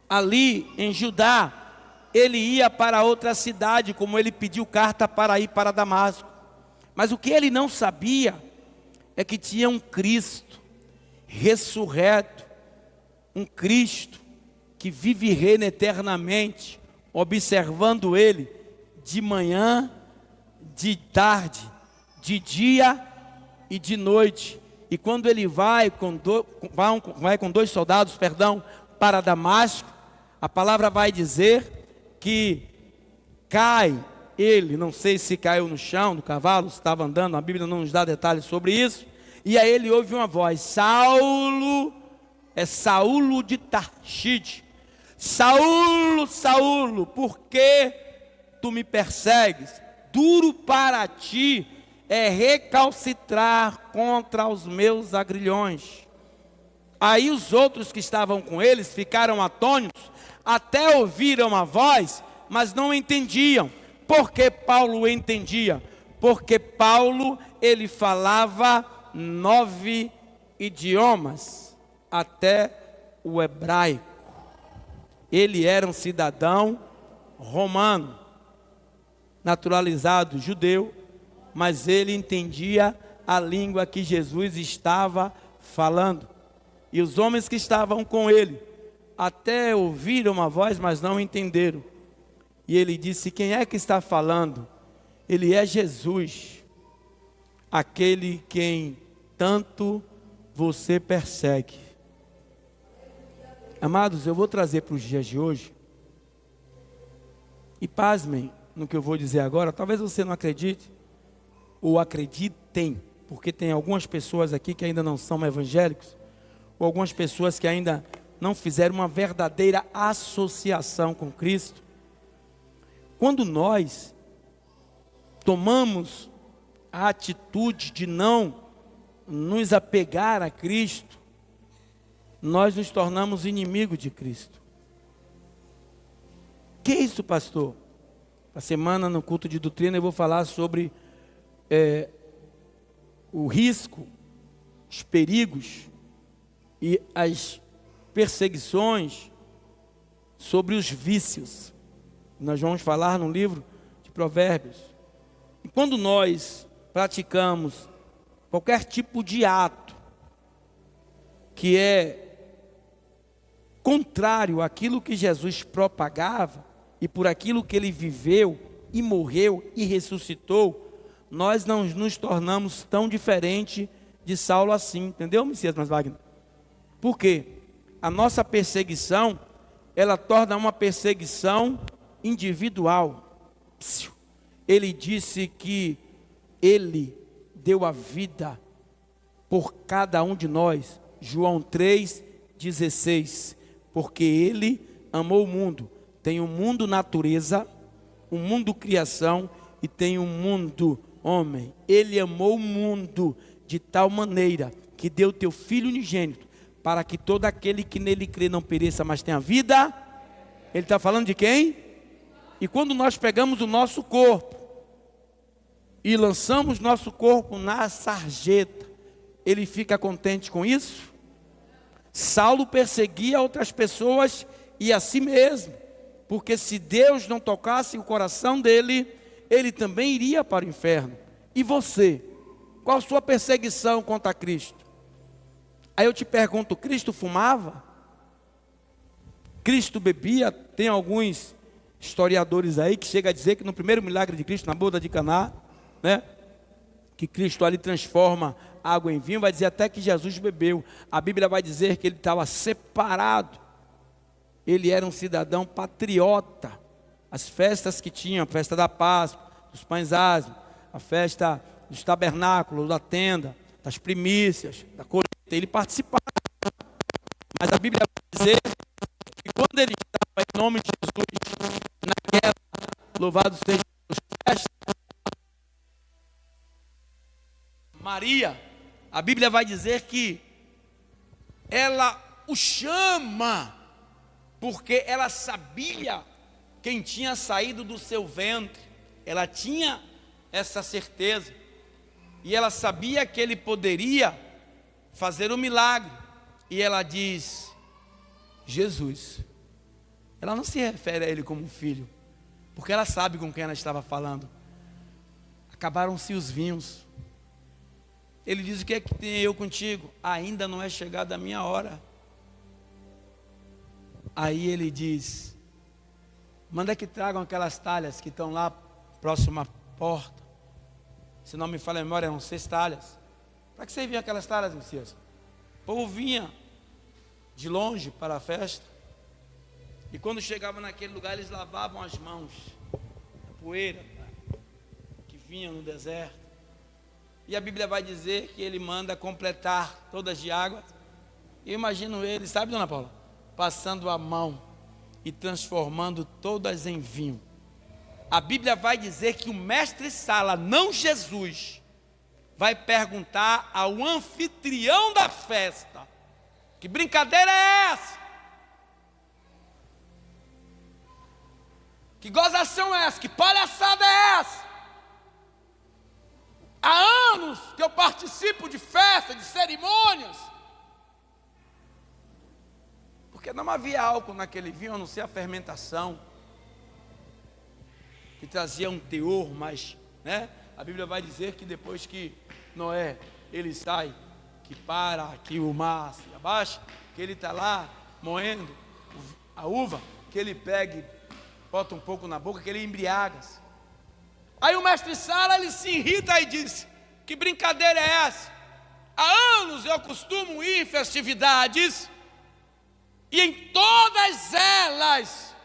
A: ali em Judá, ele ia para outra cidade, como ele pediu carta para ir para Damasco. Mas o que ele não sabia é que tinha um Cristo ressurreto, um Cristo que vive e reina eternamente, observando ele de manhã, de tarde, de dia e de noite. E quando ele vai com dois soldados, para Damasco, a palavra vai dizer que cai ele, não sei se caiu no chão do cavalo, se estava andando, a Bíblia não nos dá detalhes sobre isso.
B: E aí ele ouve uma voz: Saulo, é Saulo de Tarside. Saulo, Saulo, por que tu me persegues? Duro para ti é recalcitrar contra os meus agrilhões. Aí os outros que estavam com eles ficaram atônitos, até ouviram a voz, mas não entendiam. Por que Paulo entendia? Porque Paulo, ele falava 9 idiomas, até o hebraico. Ele era um cidadão romano, naturalizado judeu, mas ele entendia a língua que Jesus estava falando. E os homens que estavam com ele até ouviram uma voz, mas não entenderam. E ele disse: quem é que está falando? Ele é Jesus, aquele quem tanto você persegue. Amados, eu vou trazer para os dias de hoje, e pasmem no que eu vou dizer agora. Talvez você não acredite, ou acreditem, porque tem algumas pessoas aqui que ainda não são evangélicos, ou algumas pessoas que ainda não fizeram uma verdadeira associação com Cristo. Quando nós tomamos a atitude de não nos apegar a Cristo, nós nos tornamos inimigos de Cristo. Que é isso, pastor? A semana no culto de doutrina eu vou falar sobre o risco, os perigos e as perseguições sobre os vícios. Nós vamos falar no livro de Provérbios. E quando nós praticamos qualquer tipo de ato que é contrário àquilo que Jesus propagava, e por aquilo que ele viveu, e morreu, e ressuscitou, nós não nos tornamos tão diferente de Saulo assim, entendeu, Messias Mas Wagner? Por quê? A nossa perseguição, ela torna uma perseguição individual. Ele disse que ele deu a vida por cada um de nós, João 3,16, porque ele amou o mundo. Tem um mundo natureza, um mundo criação e tem um mundo homem. Ele amou o mundo de tal maneira que deu teu Filho unigênito, para que todo aquele que nele crê não pereça, mas tenha vida. Ele está falando de quem? E quando nós pegamos o nosso corpo e lançamos nosso corpo na sarjeta, ele fica contente com isso? Saulo perseguia outras pessoas e a si mesmo, porque se Deus não tocasse o coração dele, ele também iria para o inferno. E você? Qual a sua perseguição contra Cristo? Aí eu te pergunto: Cristo fumava? Cristo bebia? Tem alguns historiadores aí que chegam a dizer que no primeiro milagre de Cristo, na boda de Caná, né, que Cristo ali transforma água em vinho, vai dizer até que Jesus bebeu. A Bíblia vai dizer que ele estava separado. Ele era um cidadão patriota. As festas que tinham, a festa da Páscoa, dos pães ázimos, a festa dos tabernáculos, da tenda, das primícias, da colheita, ele participava. Mas a Bíblia vai dizer que quando ele estava em nome de Jesus, naquela, louvado seja Deus, festa, Maria, a Bíblia vai dizer que ela o chama, porque ela sabia quem tinha saído do seu ventre. Ela tinha essa certeza, e ela sabia que ele poderia fazer um milagre, e ela diz: Jesus. Ela não se refere a ele como filho, porque ela sabe com quem ela estava falando. Acabaram-se os vinhos. Ele diz: o que é que tem eu contigo? Ainda não é chegada a minha hora. Aí ele diz: manda que tragam aquelas talhas que estão lá próximo à porta. Se não me falha a memória, eram 6 talhas. Para que serviam aquelas talhas, Messias? O povo vinha de longe para a festa, e quando chegava naquele lugar, eles lavavam as mãos, a poeira que vinha no deserto.
A: E a Bíblia vai dizer que ele manda completar todas de água. Eu imagino ele, sabe, dona Paula? Passando a mão e transformando todas em vinho. A Bíblia vai dizer que o mestre-sala, não Jesus, vai perguntar ao anfitrião da festa: que brincadeira é essa? Que gozação é essa? Que palhaçada é essa? Há anos que eu participo de festas, de cerimônias, porque não havia álcool naquele vinho, a não ser a fermentação, que trazia um teor, mas, né? A Bíblia vai dizer que depois que Noé, ele sai, que para, que o mar se abaixa, que ele está lá moendo a uva, que ele pega e bota um pouco na boca, que ele embriaga-se. Aí o mestre-sala, ele se irrita e diz: que brincadeira é essa? Há anos eu costumo ir em festividades, e em todas elas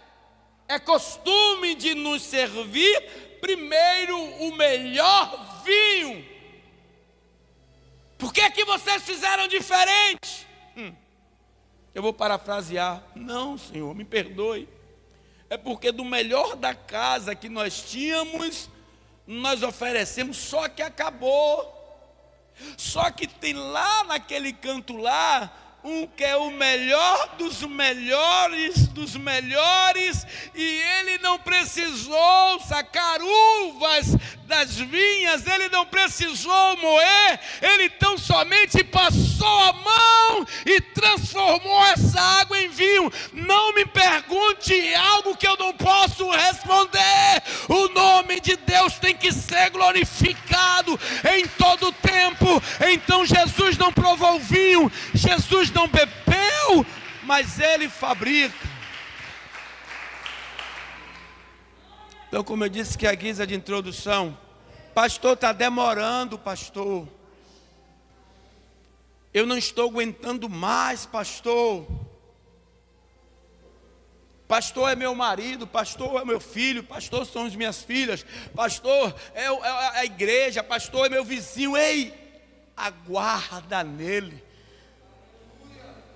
A: é costume de nos servir primeiro o melhor vinho. Por que vocês fizeram diferente? Eu vou parafrasear: não, Senhor, me perdoe. É porque do melhor da casa que nós tínhamos, nós oferecemos, só que acabou. Só que tem lá naquele canto lá, um que é o melhor dos melhores, e ele não precisou sacar uvas das vinhas, ele não precisou moer, ele tão somente passou a mão e transformou essa água em vinho. Não me pergunte algo que eu não posso responder. O nome de Deus tem que ser glorificado em todo o tempo. Então Jesus não provou o vinho, Jesus não bebeu, mas ele fabrica. Então, como eu disse que a guisa de introdução, pastor, está demorando, pastor. Eu não estou aguentando mais, pastor. Pastor é meu marido, pastor é meu filho, pastor são as minhas filhas, pastor é a igreja, pastor é meu vizinho. Ei, aguarda nele,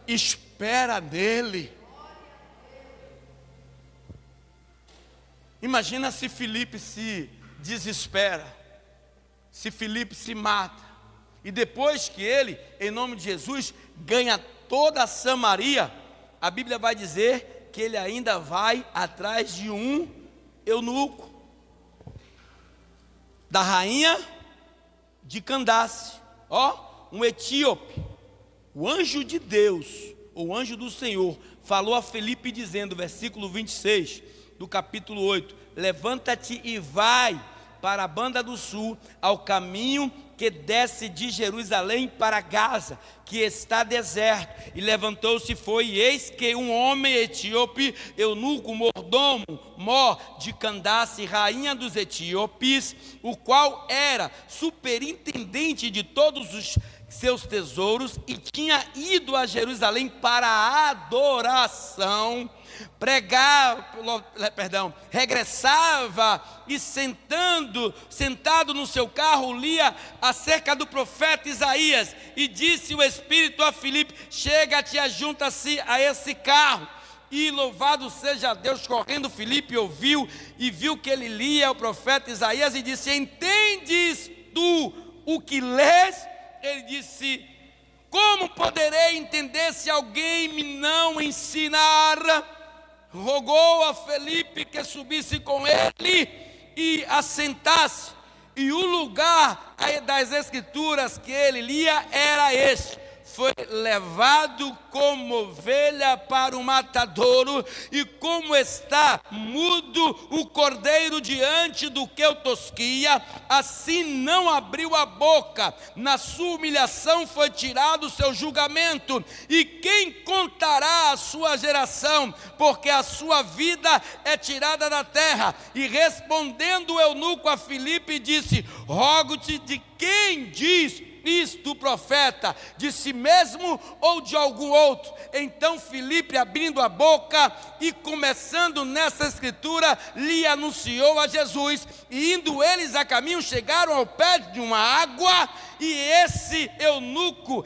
A: espera nele. Imagina se Filipe se desespera, se Filipe se mata, e depois que ele, em nome de Jesus, ganha toda a Samaria, a Bíblia vai dizer que ele ainda vai atrás de um eunuco, da rainha de Candace, um etíope. O anjo de Deus, o anjo do Senhor, falou a Filipe dizendo, versículo 26 do capítulo 8: levanta-te e vai para a banda do sul, ao caminho que desce de Jerusalém para Gaza, que está deserto. E levantou-se e foi, e eis que um homem etíope, eunuco, mordomo, de Candace, rainha dos etíopes, o qual era superintendente de todos os seus tesouros, e tinha ido a Jerusalém para a adoração, regressava e sentado no seu carro, lia acerca do profeta Isaías, e disse o Espírito a Filipe: chega-te, ajunta-se a esse carro. E louvado seja Deus, correndo Filipe ouviu, e viu que ele lia o profeta Isaías, e disse: entendes tu o que lês? Ele disse: como poderei entender se alguém me não ensinar? Rogou a Filipe que subisse com ele e assentasse. E o lugar das escrituras que ele lia era este: foi levado como ovelha para o matadouro, e como está mudo o cordeiro diante do que o tosquia, assim não abriu a boca. Na sua humilhação foi tirado o seu julgamento. E quem contará a sua geração? Porque a sua vida é tirada da terra. E respondendo o eunuco a Filipe, disse: rogo-te, de quem diz
B: isto o profeta de si mesmo ou de algum outro? Então Filipe, abrindo a boca e começando nessa escritura, lhe anunciou a Jesus. E indo eles a caminho, chegaram ao pé de uma água, e esse eunuco,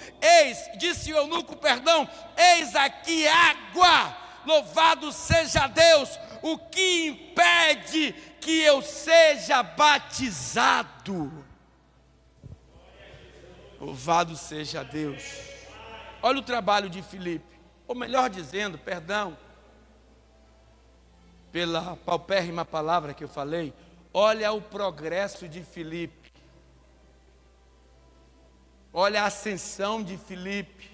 B: disse o eunuco, eis aqui água, louvado seja Deus, o que impede que eu seja batizado? Louvado seja Deus. Olha o trabalho de Filipe, ou melhor dizendo, pela paupérrima palavra que eu falei, olha o progresso de Filipe, olha a ascensão de Filipe,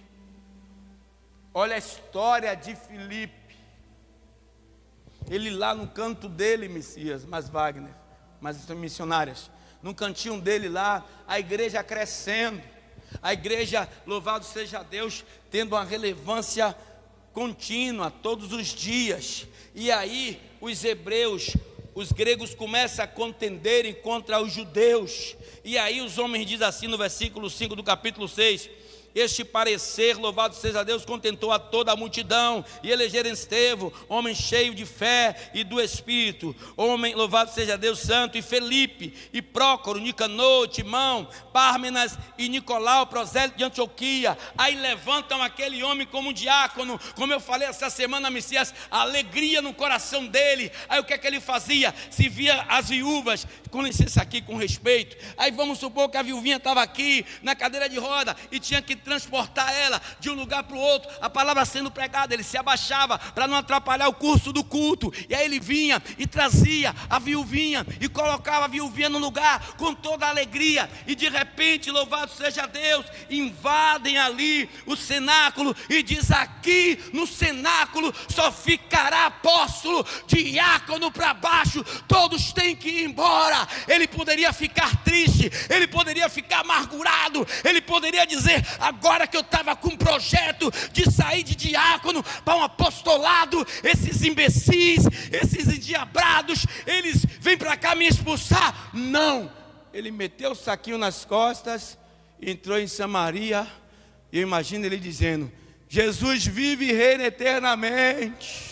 B: olha a história de Filipe. Ele lá no canto dele, Messias, mas missionárias, no cantinho dele lá, a igreja crescendo, a igreja, louvado seja Deus, tendo uma relevância contínua todos os dias. E aí os gregos começam a contenderem contra os judeus. E aí os homens dizem assim no versículo 5 do capítulo 6: este parecer, louvado seja Deus, contentou a toda a multidão, e elegeram Estevão, homem cheio de fé e do Espírito, homem, louvado seja Deus, santo, e Felipe, e Prócoro, Nicanor, Timão, Pármenas e Nicolau, prosélito de Antioquia. Aí levantam aquele homem como um diácono, como eu falei essa semana, Messias, a alegria no coração dele. Aí o que é que ele fazia? Se via as viúvas, com licença aqui, com respeito, aí vamos supor que a viuvinha estava aqui, na cadeira de roda, e tinha que transportar ela de um lugar para o outro, a palavra sendo pregada, ele se abaixava para não atrapalhar o curso do culto, e aí ele vinha e trazia a viuvinha e colocava a viuvinha no lugar com toda a alegria. E de repente, louvado seja Deus, invadem ali o cenáculo e diz: aqui no cenáculo só ficará apóstolo, diácono para baixo, todos têm que ir embora. Ele poderia ficar triste, ele poderia ficar amargurado, ele poderia dizer: agora que eu estava com um projeto de sair de diácono para um apostolado, esses imbecis, esses endiabrados, eles vêm para cá me expulsar. Não, ele meteu o saquinho nas costas, entrou em Samaria, e eu imagino ele dizendo: Jesus vive e reina eternamente.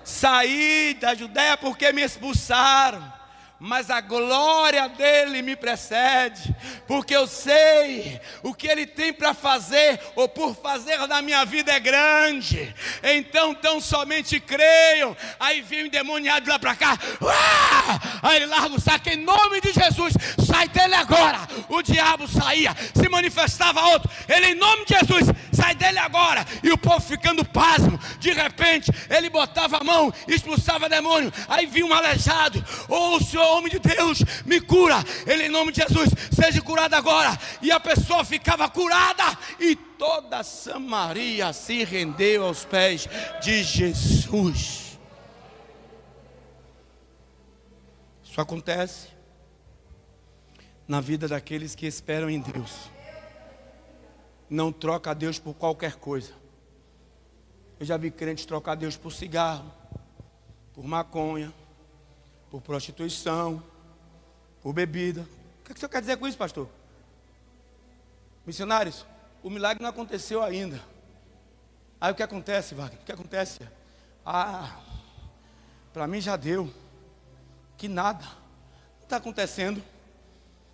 B: Saí da Judéia porque me expulsaram, mas a glória dele me precede, porque eu sei o que ele tem para fazer, ou por fazer na minha vida é grande. Então tão somente creiam. Aí vem o endemoniado de lá para cá, aí ele larga o saco, em nome de Jesus, sai dele agora. O diabo saía, se manifestava outro, ele, em nome de Jesus, sai dele agora. E o povo ficando pasmo, de repente ele botava a mão, expulsava demônio. Aí vinha um aleijado: ô Senhor, homem de Deus, me cura. Ele, em nome de Jesus, seja curado agora. E a pessoa ficava curada, e toda Samaria se rendeu aos pés de Jesus. Isso acontece na vida daqueles que esperam em Deus. Não troca Deus por qualquer coisa. Eu já vi crentes trocar Deus por cigarro, por maconha, por prostituição, por bebida. O que o senhor quer dizer com isso, pastor? Missionários, o milagre não aconteceu ainda. Aí o que acontece, Wagner? O que acontece? Para mim já deu. Que nada. Não está acontecendo.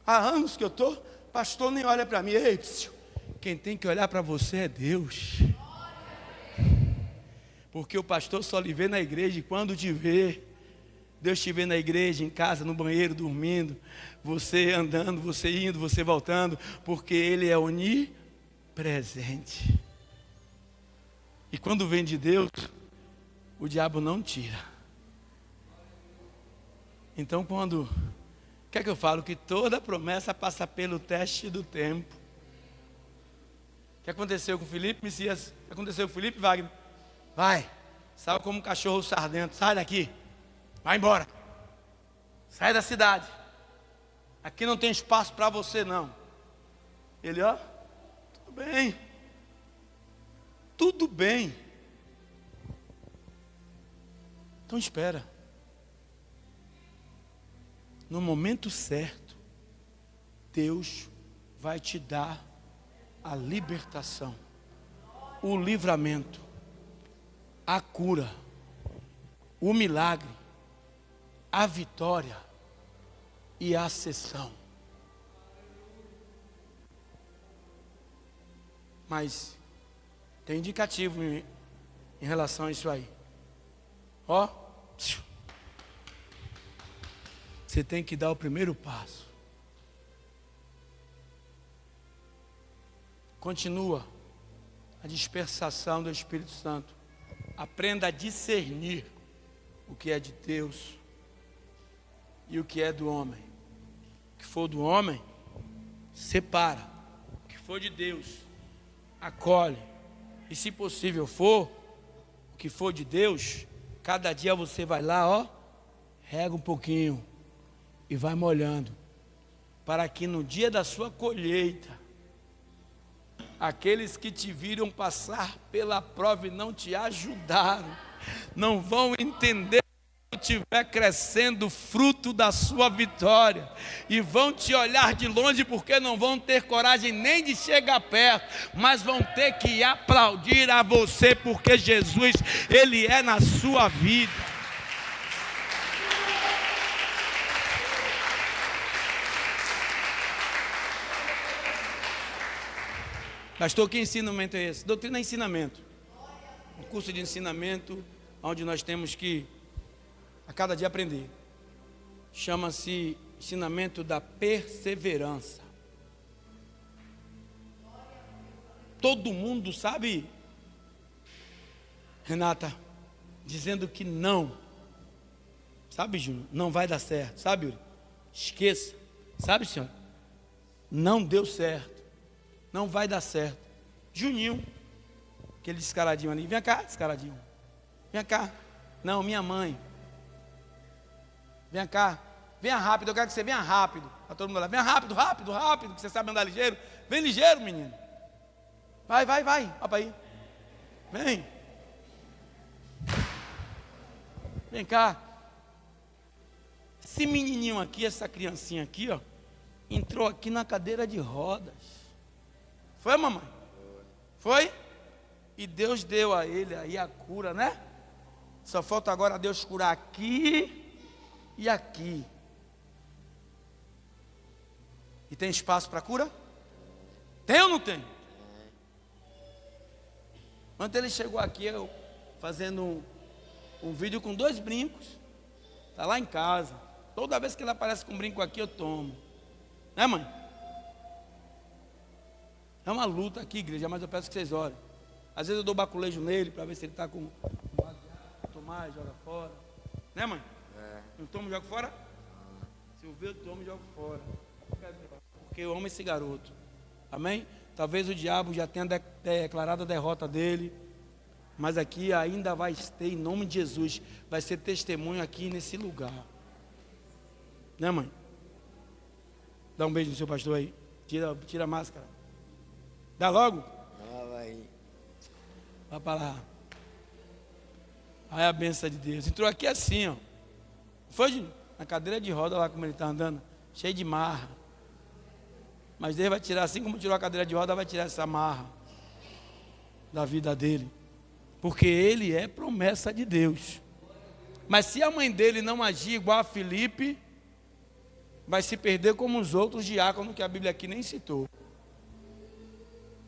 B: Há anos que eu estou, pastor nem olha para mim. Ei, quem tem que olhar para você é Deus. Porque o pastor só lhe vê na igreja, e quando te vê, Deus te vê na igreja, em casa, no banheiro, dormindo, você andando, você indo, você voltando, porque Ele é onipresente. E quando vem de Deus, o diabo não tira. Então quando, quer que eu falo? Que toda promessa passa pelo teste do tempo. O que aconteceu com Filipe, Messias? O que aconteceu com Filipe, Wagner? Vai, saiu como um cachorro sardento, sai daqui. Vai embora. Sai da cidade. Aqui não tem espaço para você não. Ele, tudo bem. Tudo bem. Então espera. No momento certo, Deus
A: vai te dar a libertação, o livramento, a cura, o milagre, a vitória e a ascensão. Mas tem indicativo em relação a isso aí. Ó, você tem que dar o primeiro passo. Continua a dispersação do Espírito Santo. Aprenda a discernir o que é de Deus e o que é do homem. O que for do homem, separa. O que for de Deus, acolhe. E se possível for, o que for de Deus, cada dia você vai lá, ó, rega um pouquinho e vai molhando, para que no dia da sua colheita, aqueles que te viram passar pela prova e não te ajudaram, não vão entender quando estiver crescendo o fruto da sua vitória, e vão te olhar de longe, porque não vão ter coragem nem de chegar perto, mas vão ter que aplaudir a você, porque Jesus, Ele é na sua vida. Pastor, que ensinamento é esse? Doutrina é ensinamento. Um curso de ensinamento, onde nós temos que, a cada dia, aprender. Chama-se ensinamento da perseverança. Todo mundo sabe, Renata, dizendo que não. Sabe, Júnior? Não vai dar certo. Sabe, Yuri? Esqueça. Sabe, senhor? Não deu certo. Não vai dar certo. Juninho, aquele descaradinho ali. Vem cá, descaradinho. Vem cá. Não, minha mãe. Vem cá. Venha rápido, eu quero que você venha rápido. Para todo mundo lá. Venha rápido, rápido, rápido, que você sabe andar ligeiro. Vem ligeiro, menino. Vai, vai, vai. Olha para aí. Vem. Vem cá. Esse menininho aqui, essa criancinha aqui, ó, entrou aqui na cadeira de rodas. Foi, mamãe? Foi? E Deus deu a ele aí a cura, né? Só falta agora Deus curar aqui e aqui. E tem espaço para cura? Tem ou não tem? Quando ele chegou aqui, eu fazendo um vídeo com 2 brincos. Está lá em casa. Toda vez que ele aparece com um brinco aqui, eu tomo. Né, mãe? É uma luta aqui, igreja, mas eu peço que vocês orem. Às vezes eu dou baculejo nele para ver se ele está com tomar, joga fora. Né, mãe? Não tomo, jogo fora? Se eu ver, eu tomo e jogo fora. Porque eu amo esse garoto. Amém? Talvez o diabo já tenha declarado a derrota dele. Mas aqui ainda vai ter, em nome de Jesus, vai ser testemunho aqui nesse lugar. Né, mãe? Dá um beijo no seu pastor aí. Tira a máscara. Dá logo?
C: Vai.
A: Vai para lá. Aí a bênção de Deus. Entrou aqui assim, ó. Foi na cadeira de roda lá como ele está andando. Cheio de marra. Mas Deus vai tirar, assim como tirou a cadeira de roda, vai tirar essa marra da vida dele. Porque ele é promessa de Deus. Mas se a mãe dele não agir igual a Filipe, vai se perder como os outros diáconos que a Bíblia aqui nem citou.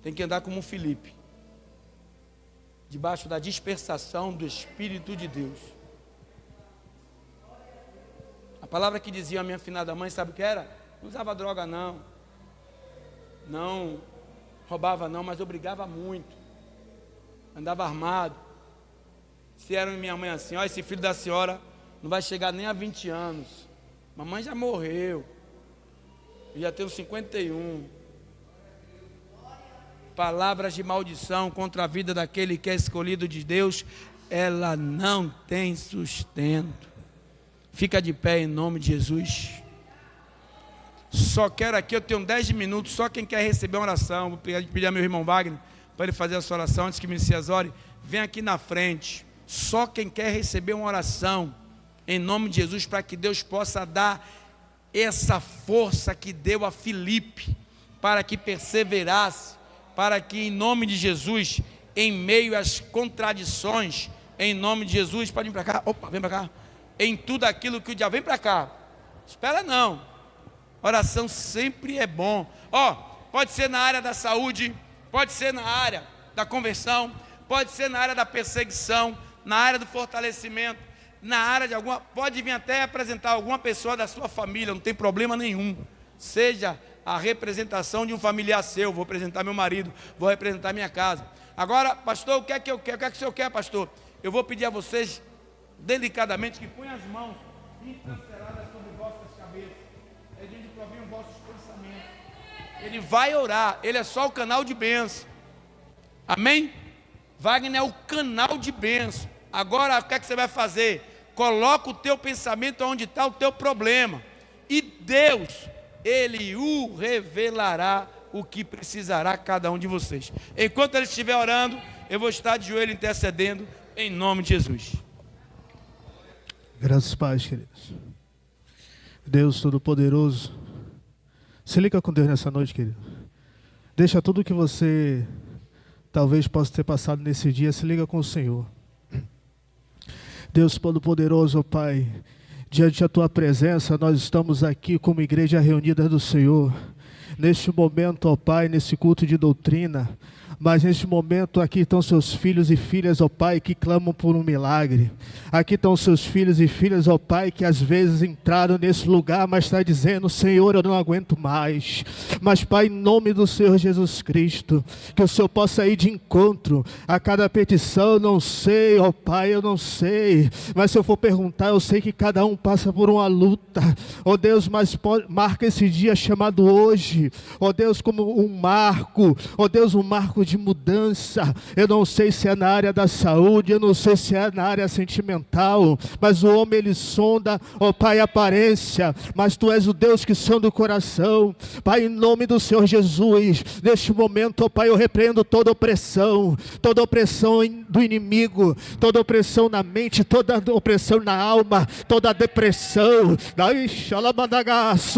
A: Tem que andar como um Filipe, debaixo da dispersação do Espírito de Deus. A palavra que dizia a minha afinada mãe, sabe o que era? Não usava droga não, não roubava não, mas eu brigava muito, andava armado. Se era minha mãe assim, ó, esse filho da senhora não vai chegar nem a 20 anos. Mamãe já morreu, eu já tenho 51. Palavras de maldição contra a vida daquele que é escolhido de Deus, ela não tem sustento. Fica de pé em nome de Jesus. Só quero aqui, eu tenho 10 minutos, só quem quer receber uma oração, vou pedir ao meu irmão Wagner, para ele fazer a sua oração, antes que Messias ore, vem aqui na frente. Só quem quer receber uma oração, em nome de Jesus, para que Deus possa dar essa força que deu a Filipe,
B: para que perseverasse, para que em nome de Jesus, em meio às contradições, em nome de Jesus, pode vir para cá, opa, vem para cá, em tudo aquilo que o diabo, vem para cá, espera não, oração sempre é bom, pode ser na área da saúde, pode ser na área da conversão, pode ser na área da perseguição, na área do fortalecimento, na área de alguma, pode vir até apresentar alguma pessoa da sua família, não tem problema nenhum, seja a representação de um familiar seu, vou representar meu marido, vou representar minha casa. Agora, pastor, o que é que eu quero? O que é que o senhor quer, pastor? Eu vou pedir a vocês, delicadamente, que ponham as mãos encarceradas sobre vossas cabeças, é de onde provém os vossos pensamentos. Ele vai orar, ele é só o canal de bênção. Amém? Wagner é o canal de bênção. Agora, o que é que você vai fazer? Coloca o teu pensamento onde está o teu problema. E Deus, Ele o revelará o que precisará cada um de vocês. Enquanto Ele estiver orando, eu vou estar de joelho intercedendo em nome de Jesus.
C: Graças a Deus, queridos. Deus Todo-Poderoso, se liga com Deus nessa noite, querido. Deixa tudo que você talvez possa ter passado nesse dia, se liga com o Senhor. Deus Todo-Poderoso, Pai, diante da Tua presença, nós estamos aqui como igreja reunida do Senhor. Neste momento, ó Pai, nesse culto de doutrina, mas neste momento aqui estão seus filhos e filhas, ó Pai, que clamam por um milagre. Aqui estão seus filhos e filhas, ó Pai, que às vezes entraram nesse lugar, mas está dizendo: Senhor, eu não aguento mais. Mas Pai, em nome do Senhor Jesus Cristo, que o Senhor possa ir de encontro a cada petição. Eu não sei, ó Pai, eu não sei, mas se eu for perguntar, eu sei que cada um passa por uma luta. Ó Deus, mas marca esse dia chamado hoje, ó Deus, como um marco, ó Deus, um marco de mudança. Eu não sei se é na área da saúde, eu não sei se é na área sentimental, mas o homem ele sonda, ó Pai, a aparência, mas Tu és o Deus que sonda o coração. Pai, em nome do Senhor Jesus, neste momento, ó Pai, eu repreendo toda opressão do inimigo, toda opressão na mente, toda opressão na alma, toda depressão.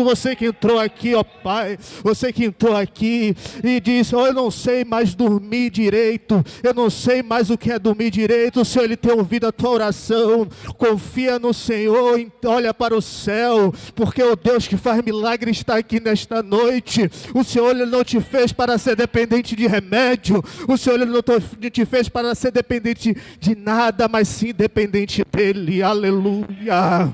C: Você que entrou aqui, ó Pai, você que entrou aqui e disse: eu não sei mais dormir direito, eu não sei mais o que é dormir direito. O Senhor, Ele tem ouvido a tua oração. Confia no Senhor, olha para o céu, porque o Deus que faz milagre está aqui nesta noite. O Senhor, Ele não te fez para ser dependente de remédio, o Senhor, Ele não te fez para ser dependente de nada, mas sim dependente dEle. Aleluia.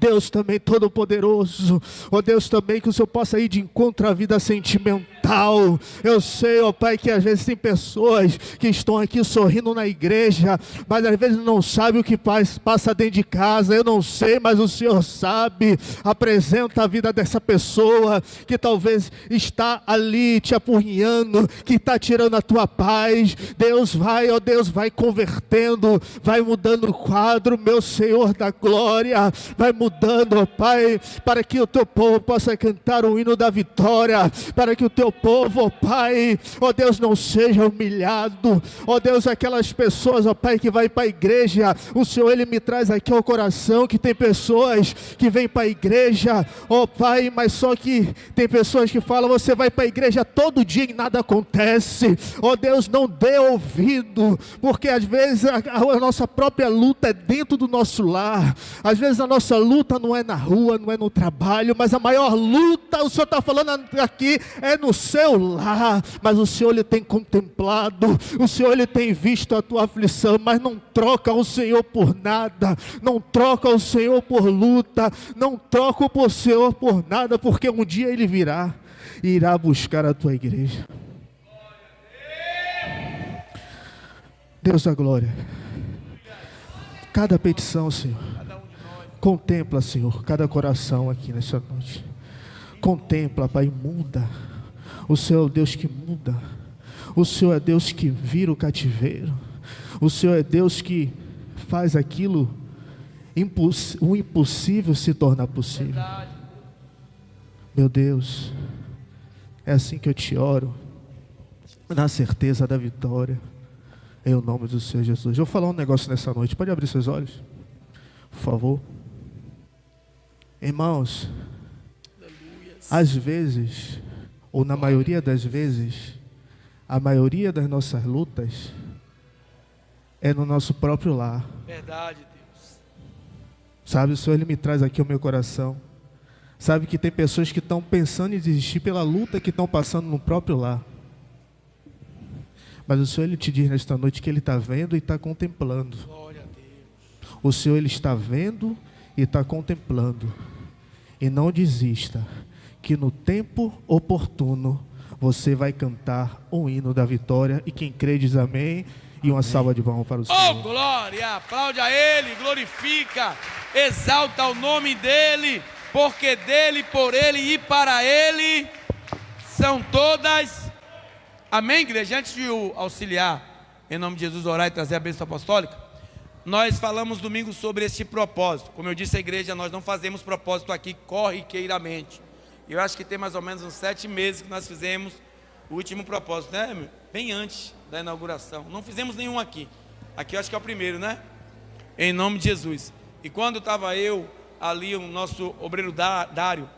C: Deus também Todo-Poderoso, ó Deus, também que o Senhor possa ir de encontro à vida sentimental. Eu sei, ó Pai, que às vezes tem pessoas que estão aqui sorrindo na igreja, mas às vezes não sabe o que passa dentro de casa. Eu não sei, mas o Senhor sabe. Apresenta a vida dessa pessoa que talvez está ali te apurrinhando, que está tirando a tua paz. Deus vai, ó Deus, vai convertendo, vai mudando o quadro, meu Senhor da glória. Vai mudando, ó Pai, para que o teu povo possa cantar o hino da vitória, para que o teu povo, ó Pai, ó Deus, não seja humilhado. Ó Deus, aquelas pessoas, ó Pai, que vai para a igreja, o Senhor, Ele me traz aqui ao coração que tem pessoas que vêm para a igreja, ó Pai, mas só que tem pessoas que falam: você vai para a igreja todo dia e nada acontece. Ó Deus, não dê ouvido, porque às vezes a nossa própria luta é dentro do nosso lar. Às vezes a nossa luta não é na rua, não é no trabalho, mas a maior luta, o Senhor está falando aqui, é no seu lar. Mas o Senhor, Ele tem contemplado, o Senhor, Ele tem visto a tua aflição, mas não troca o Senhor por nada, não troca o Senhor por luta, não troca o Senhor por nada, porque um dia Ele virá e irá buscar a tua igreja. Deus da glória, cada petição, Senhor, contempla, Senhor, cada coração aqui nessa noite. Contempla, Pai, muda. O Senhor é o Deus que muda. O Senhor é Deus que vira o cativeiro. O Senhor é Deus que faz aquilo, o impossível se tornar possível. Meu Deus, é assim que eu te oro, na certeza da vitória, em o nome do Senhor Jesus. Eu vou falar um negócio nessa noite. Pode abrir seus olhos, por favor. Irmãos, às vezes ou na maioria das vezes, a maioria das nossas lutas é no nosso próprio lar.
A: Verdade, Deus.
C: Sabe, o Senhor, Ele me traz aqui ao meu coração. Sabe que tem pessoas que estão pensando em desistir pela luta que estão passando no próprio lar. Mas o Senhor, Ele te diz nesta noite que Ele está vendo e está contemplando.
A: Glória a Deus.
C: O Senhor, Ele está vendo e está contemplando. E não desista, que no tempo oportuno você vai cantar um hino da vitória. E quem crê diz amém. E uma salva de palmas para o Senhor.
A: Oh, glória! Aplaude a Ele, glorifica, exalta o nome dEle, porque dEle, por Ele e para Ele são todas. Amém, igreja? Antes de o auxiliar, em nome de Jesus, orar e trazer a bênção apostólica, nós falamos domingo sobre este propósito. Como eu disse à igreja, nós não fazemos propósito aqui corriqueiramente. Eu acho que tem mais ou menos uns 7 meses que nós fizemos o último propósito, né? Bem antes da inauguração. Não fizemos nenhum aqui. Aqui eu acho que é o primeiro, né? Em nome de Jesus. E quando estava eu ali, o nosso obreiro Dário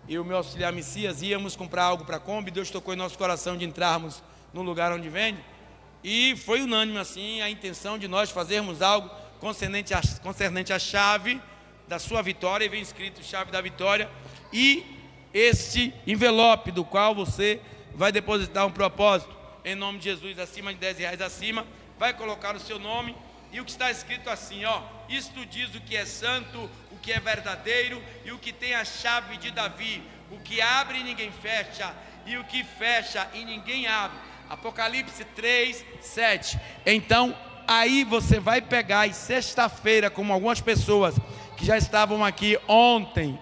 A: e o meu auxiliar Messias, íamos comprar algo para a Kombi, Deus tocou em nosso coração de entrarmos no lugar onde vende. E foi unânime assim a intenção de nós fazermos algo concernente à chave da sua vitória. E vem escrito chave da vitória. E este envelope do qual você vai depositar um propósito, em nome de Jesus, acima de R$10 acima, vai colocar o seu nome, e o que está escrito assim, ó: isto diz o que é santo, o que é verdadeiro, e o que tem a chave de Davi, o que abre e ninguém fecha, e o que fecha e ninguém abre. Apocalipse 3:7. Então, aí você vai pegar, e sexta-feira, como algumas pessoas que já estavam aqui ontem,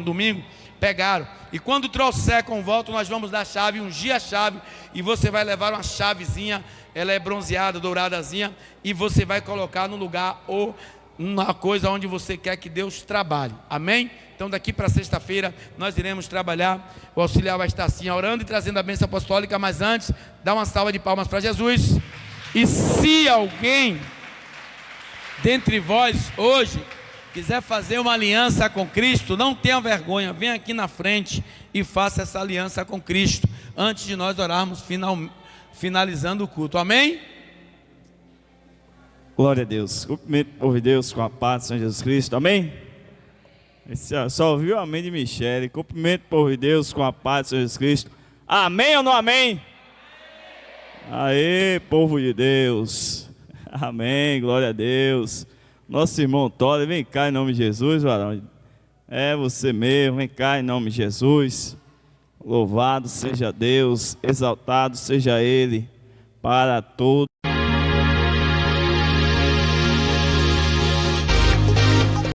A: domingo, pegaram. E quando trouxer com volta, nós vamos dar a chave, ungir a chave, e você vai levar uma chavezinha, ela é bronzeada, douradazinha, e você vai colocar no lugar ou na coisa onde você quer que Deus trabalhe. Amém? Então daqui para sexta-feira nós iremos trabalhar. O auxiliar vai estar assim, orando e trazendo a bênção apostólica. Mas antes, dá uma salva de palmas para Jesus. E se alguém dentre vós hoje quiser fazer uma aliança com Cristo, não tenha vergonha, venha aqui na frente e faça essa aliança com Cristo, antes de nós orarmos finalizando o culto. Amém?
D: Glória a Deus. Cumprimento o povo de Deus com a paz do Senhor Jesus Cristo. Amém? Só ouviu amém de Michele. Cumprimento o povo de Deus com a paz do Senhor Jesus Cristo. Amém ou não amém? Aê, povo de Deus. Amém, glória a Deus. Nosso irmão Todd, vem cá em nome de Jesus, varão. É você mesmo, vem cá em nome de Jesus. Louvado seja Deus, exaltado seja Ele para todos.